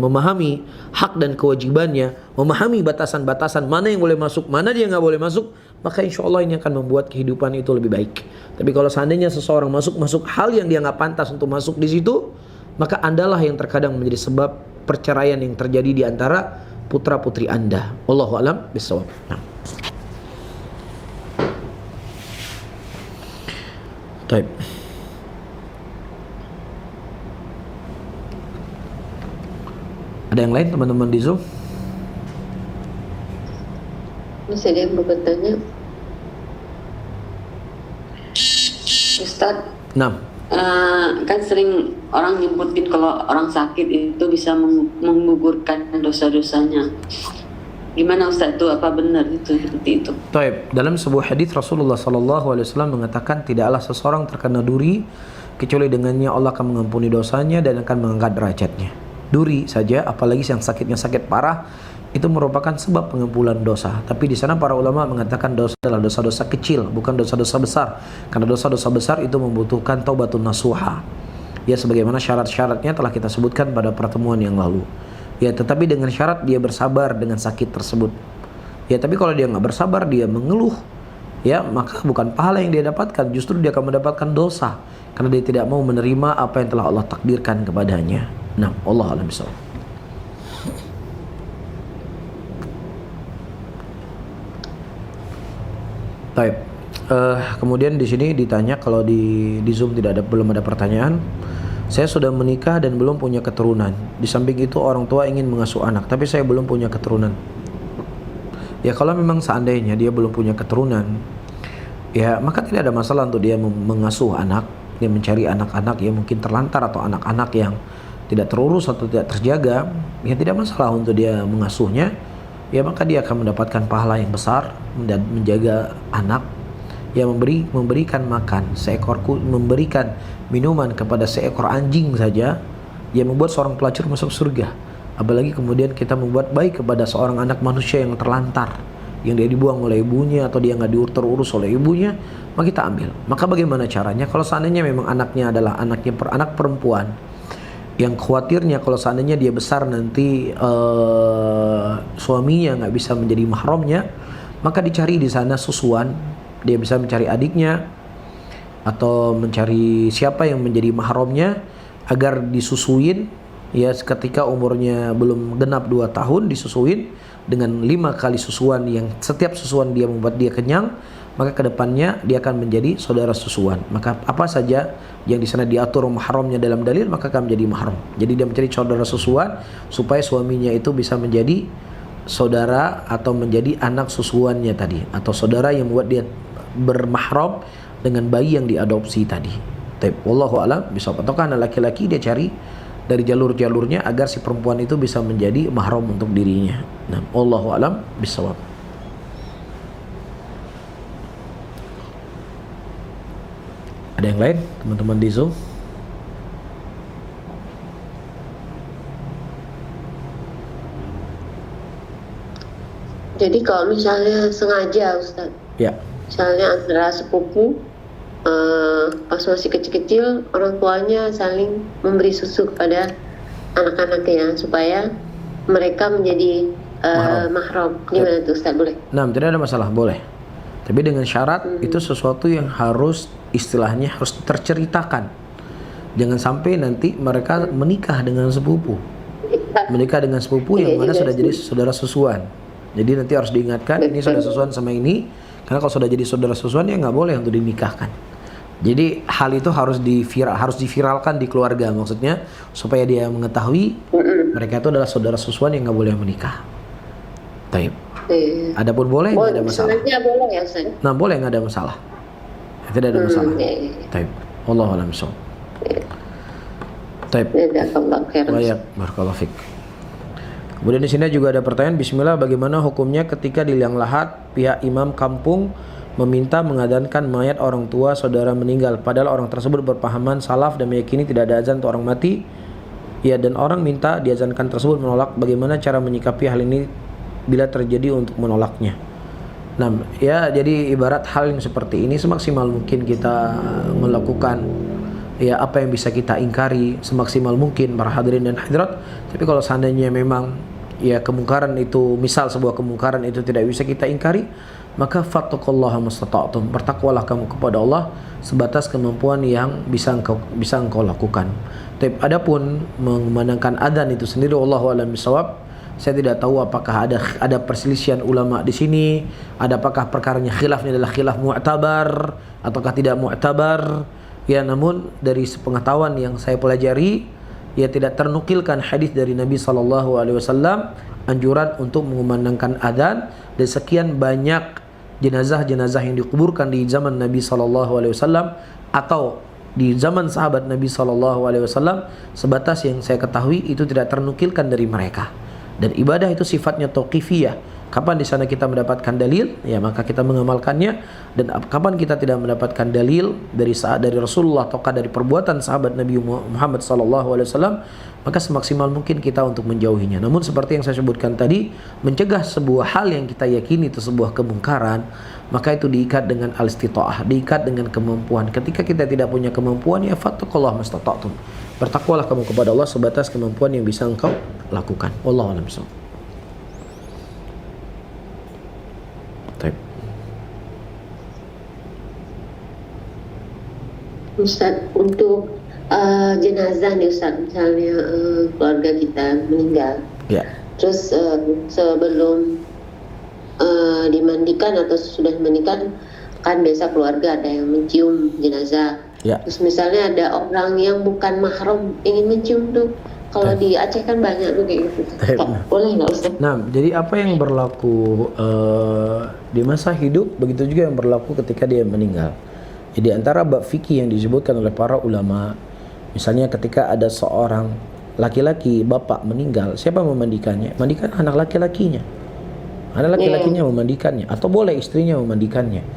memahami hak dan kewajibannya, memahami batasan-batasan mana yang boleh masuk, mana dia nggak boleh masuk, maka insya Allah ini akan membuat kehidupan itu lebih baik. Tapi kalau seandainya seseorang masuk hal yang dia nggak pantas untuk masuk di situ, maka Andalah yang terkadang menjadi sebab perceraian yang terjadi di antara putra-putri Anda. Wallahu a'lam bishawab. Baik. Ada yang lain teman-teman di Zoom? Masih ada yang mau bertanya? Ustaz. Nah. Kan sering orang nyebutin kalau orang sakit itu bisa menggugurkan dosa-dosanya. Gimana Ustaz, itu apa benar itu seperti itu? Baik, dalam sebuah hadis Rasulullah SAW mengatakan tidaklah seseorang terkena duri kecuali dengannya Allah akan mengampuni dosanya dan akan mengangkat derajatnya. Duri saja, apalagi yang sakitnya sakit parah, itu merupakan sebab pengampunan dosa. Tapi di sana para ulama mengatakan dosa adalah dosa-dosa kecil, bukan dosa-dosa besar. Karena dosa-dosa besar itu membutuhkan taubatun nasuha. Ya sebagaimana syarat-syaratnya telah kita sebutkan pada pertemuan yang lalu. Ya tetapi dengan syarat dia bersabar dengan sakit tersebut. Ya tapi kalau dia nggak bersabar, dia mengeluh, ya maka bukan pahala yang dia dapatkan, justru dia akan mendapatkan dosa karena dia tidak mau menerima apa yang telah Allah takdirkan kepadanya. Nah, Allah a'lam bishawab. Baik. Kemudian di sini ditanya, kalau di Zoom belum ada pertanyaan. Saya sudah menikah dan belum punya keturunan. Di samping itu orang tua ingin mengasuh anak, tapi saya belum punya keturunan. Ya kalau memang seandainya dia belum punya keturunan, ya maka tidak ada masalah untuk dia mengasuh anak. Dia mencari anak-anak yang mungkin terlantar atau anak-anak yang tidak terurus atau tidak terjaga. Ya tidak masalah untuk dia mengasuhnya. Ya maka dia akan mendapatkan pahala yang besar dan menjaga anak. Ya memberikan makan memberikan minuman kepada seekor anjing saja yang membuat seorang pelacur masuk surga. Apalagi kemudian kita membuat baik kepada seorang anak manusia yang terlantar, yang dia dibuang oleh ibunya atau dia nggak terurus oleh ibunya, maka kita ambil. Maka bagaimana caranya? Kalau seandainya memang anaknya adalah anak perempuan, yang khawatirnya kalau seandainya dia besar nanti suaminya nggak bisa menjadi mahramnya, maka dicari di sana susuan. Dia bisa mencari adiknya atau mencari siapa yang menjadi mahramnya agar disusuin, ya ketika umurnya belum genap 2 tahun disusuin dengan 5 kali susuan, yang setiap susuan dia membuat dia kenyang, maka kedepannya dia akan menjadi saudara susuan. Maka apa saja yang di sana diatur mahramnya dalam dalil, maka akan menjadi mahram. Jadi dia mencari saudara susuan supaya suaminya itu bisa menjadi saudara atau menjadi anak susuannya tadi, atau saudara yang membuat dia bermahram dengan bayi yang diadopsi tadi. Wallahu a'lam bishawab. Ataukah anak laki-laki dia cari dari jalur-jalurnya agar si perempuan itu bisa menjadi mahram untuk dirinya. Nah, wallahu a'lam bishawab. Ada yang lain teman-teman di Zoom? Jadi kalau misalnya sengaja Ustaz, Ya. misalnya antara sepupu pas masih kecil-kecil orang tuanya saling memberi susu kepada anak-anaknya supaya mereka menjadi mahram. Gimana tuh Ustaz, boleh? Nah, tidak ada masalah, boleh. Tapi dengan syarat itu sesuatu yang harus istilahnya harus terceritakan. Jangan sampai nanti mereka menikah dengan sepupu. Menikah dengan sepupu yang mana sudah jadi saudara susuan. Jadi nanti harus diingatkan ini saudara susuan sama ini, karena kalau sudah jadi saudara susuan ya nggak boleh untuk dinikahkan. Jadi hal itu harus diviralkan di keluarga, maksudnya supaya dia mengetahui mereka itu adalah saudara susuan yang nggak boleh menikah. Taib. Adapun boleh nggak ada masalah. Boleh ya Ustaz? Nah boleh, nggak ada masalah. Tidak ada masalah. Taib. Wallahu a'lam bishawab. Taib. Baik, barakallahu fik. Kemudian di sini juga ada pertanyaan, bismillah, bagaimana hukumnya ketika di liang lahat pihak imam kampung meminta mengadhankan mayat orang tua saudara meninggal, padahal orang tersebut berpahaman salaf dan meyakini tidak ada azan untuk orang mati. Ya, dan orang minta diazankan tersebut menolak. Bagaimana cara menyikapi hal ini bila terjadi untuk menolaknya? Nah, ya jadi ibarat hal yang seperti ini semaksimal mungkin kita melakukan ya apa yang bisa kita ingkari semaksimal mungkin para hadirin dan hadirat. Tapi kalau seandainya memang ya kemungkaran itu, misal sebuah kemungkaran itu tidak bisa kita ingkari, maka fattaqullaha mastata'tum, bertakwalah kamu kepada Allah sebatas kemampuan yang bisa engkau lakukan. Tapi adapun mengumandangkan adzan itu sendiri, wallahu a'lam bishawab, saya tidak tahu apakah ada perselisihan ulama di sini, apakah perkaranya khilafnya adalah khilaf mu'tabar ataukah tidak mu'tabar. Ya, namun dari sepengetahuan yang saya pelajari, ya tidak ternukilkan hadis dari Nabi SAW anjuran untuk mengumandangkan adzan, dan sekian banyak jenazah-jenazah yang dikuburkan di zaman Nabi SAW atau di zaman sahabat Nabi SAW, sebatas yang saya ketahui itu tidak ternukilkan dari mereka. Dan ibadah itu sifatnya tauqifiyah. Kapan di sana kita mendapatkan dalil, ya maka kita mengamalkannya. Dan kapan kita tidak mendapatkan dalil dari Rasulullah ataukah dari perbuatan sahabat Nabi Muhammad SAW, maka semaksimal mungkin kita untuk menjauhinya. Namun seperti yang saya sebutkan tadi, mencegah sebuah hal yang kita yakini itu sebuah kemungkaran, maka itu diikat dengan al-istita'ah, diikat dengan kemampuan. Ketika kita tidak punya kemampuan, ya fattaqullaha mastata'tum, bertakwalah kamu kepada Allah sebatas kemampuan yang bisa engkau lakukan. Wallahu a'lam bishawab. Ustaz, untuk jenazah nih Ustaz, misalnya keluarga kita meninggal, ya. Terus sebelum dimandikan atau sudah dimandikan, kan biasa keluarga ada yang mencium jenazah, ya. Terus misalnya ada orang yang bukan mahram ingin mencium tuh, kalau di Aceh kan banyak tuh kayak gitu. Boleh nggak Ustaz? Nah, jadi apa yang berlaku di masa hidup, begitu juga yang berlaku ketika dia meninggal. Jadi antara bab fikih yang disebutkan oleh para ulama, misalnya ketika ada seorang laki-laki bapak meninggal, siapa memandikannya? Mandikan anak laki-lakinya. Anak laki-lakinya memandikannya, atau boleh istrinya memandikannya.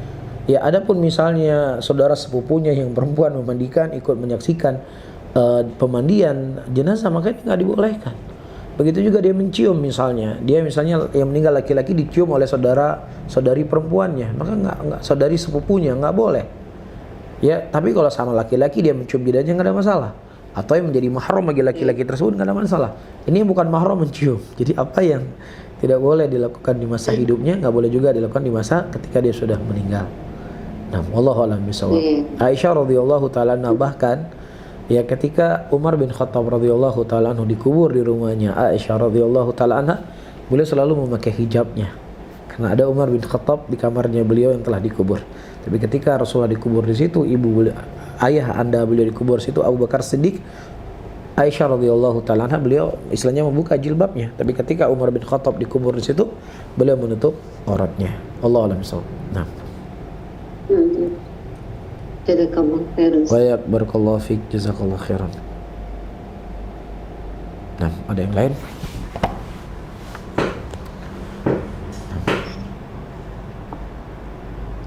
Ya, adapun misalnya saudara sepupunya yang perempuan memandikan, ikut menyaksikan pemandian jenazah, maka itu nggak dibolehkan. Begitu juga dia mencium, misalnya yang meninggal laki-laki dicium oleh saudari perempuannya, maka nggak saudari sepupunya, nggak boleh. Ya, tapi kalau sama laki-laki dia mencium bidanya nggak ada masalah. Atau yang menjadi mahram bagi laki-laki tersebut nggak ada masalah. Ini bukan mahram mencium. Jadi apa yang tidak boleh dilakukan di masa hidupnya nggak boleh juga dilakukan di masa ketika dia sudah meninggal. Nah, wallahu a'lam bishawab. Aisyah radhiyallahu taala bahkan ya ketika Umar bin Khattab radhiyallahu taala dikubur di rumahnya Aisyah radhiyallahu taala anha, beliau selalu memakai hijabnya. Karena ada Umar bin Khattab di kamarnya beliau yang telah dikubur. Tapi ketika Rasulullah dikubur di situ, ayah anda beliau dikubur di situ, Abu Bakar Siddiq, Aisyah radhiyallahu taala anha, beliau istilahnya membuka jilbabnya. Tapi ketika Umar bin Khattab dikubur di situ, beliau menutup auratnya. Allahu a'lam bishawab. Nah. Jazakallahu khairan. Wa barakallahu fik, jazakallahu khairan. Nah, ada yang lain?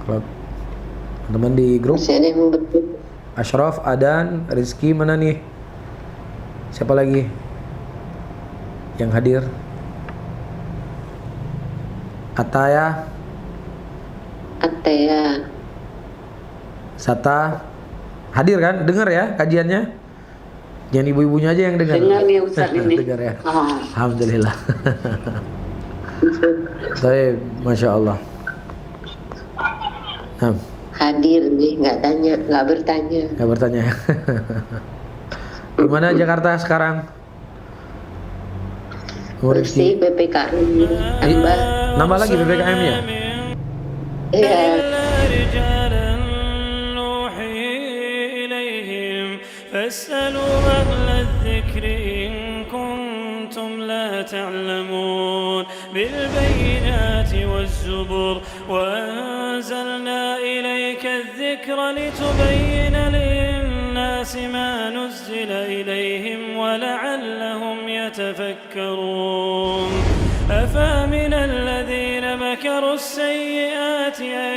Kalau teman di grup Ashraf, Adan, Rizky, mana nih? Siapa lagi yang hadir? Ataya, Ataya. Sata. Hadir kan? Dengar ya kajiannya? Jangan ibu-ibunya aja yang dengar. Dengar nih Ustaz ini. Dengar ya. Oh. Alhamdulillah. Baik, Masya Allah. Nah, Hadir nih, nggak bertanya. nggak bertanya. Gimana Jakarta sekarang? Masih PPKM tambah. Nambah lagi PPKM-nya? Iya. فاسألوا أهل الذكر إن كنتم لا تعلمون بالبينات والزبر وأنزلنا إليك الذكر لتبين للناس ما نزل إليهم ولعلهم يتفكرون أفامن الذين مكروا السيئات أن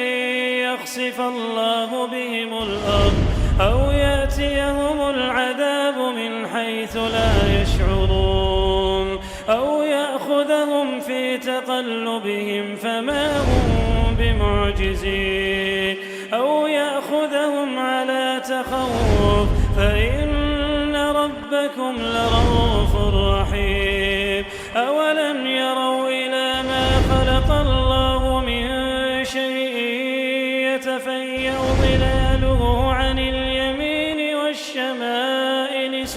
يخسف الله بهم الأرض أو يأتيهم العذاب من حيث لا يشعرون أو يأخذهم في تقلبهم فما هم بمعجزين أو يأخذهم على تخوف فإن ربكم لرؤوف رحيم أولم يروا إلى ما خلق الله من شيء يتفيأ ظلاله عن اليمين والشمائل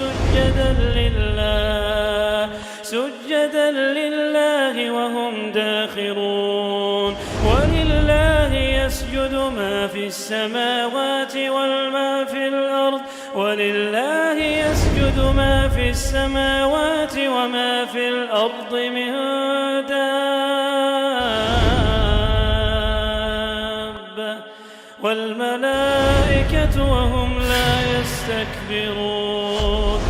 سجدا لله وهم داخرون ولله يسجد ما في السماوات وما في الأرض ولله يسجد ما في السماوات وما في الأرض من دابة والملائكة وهم لا يستكبرون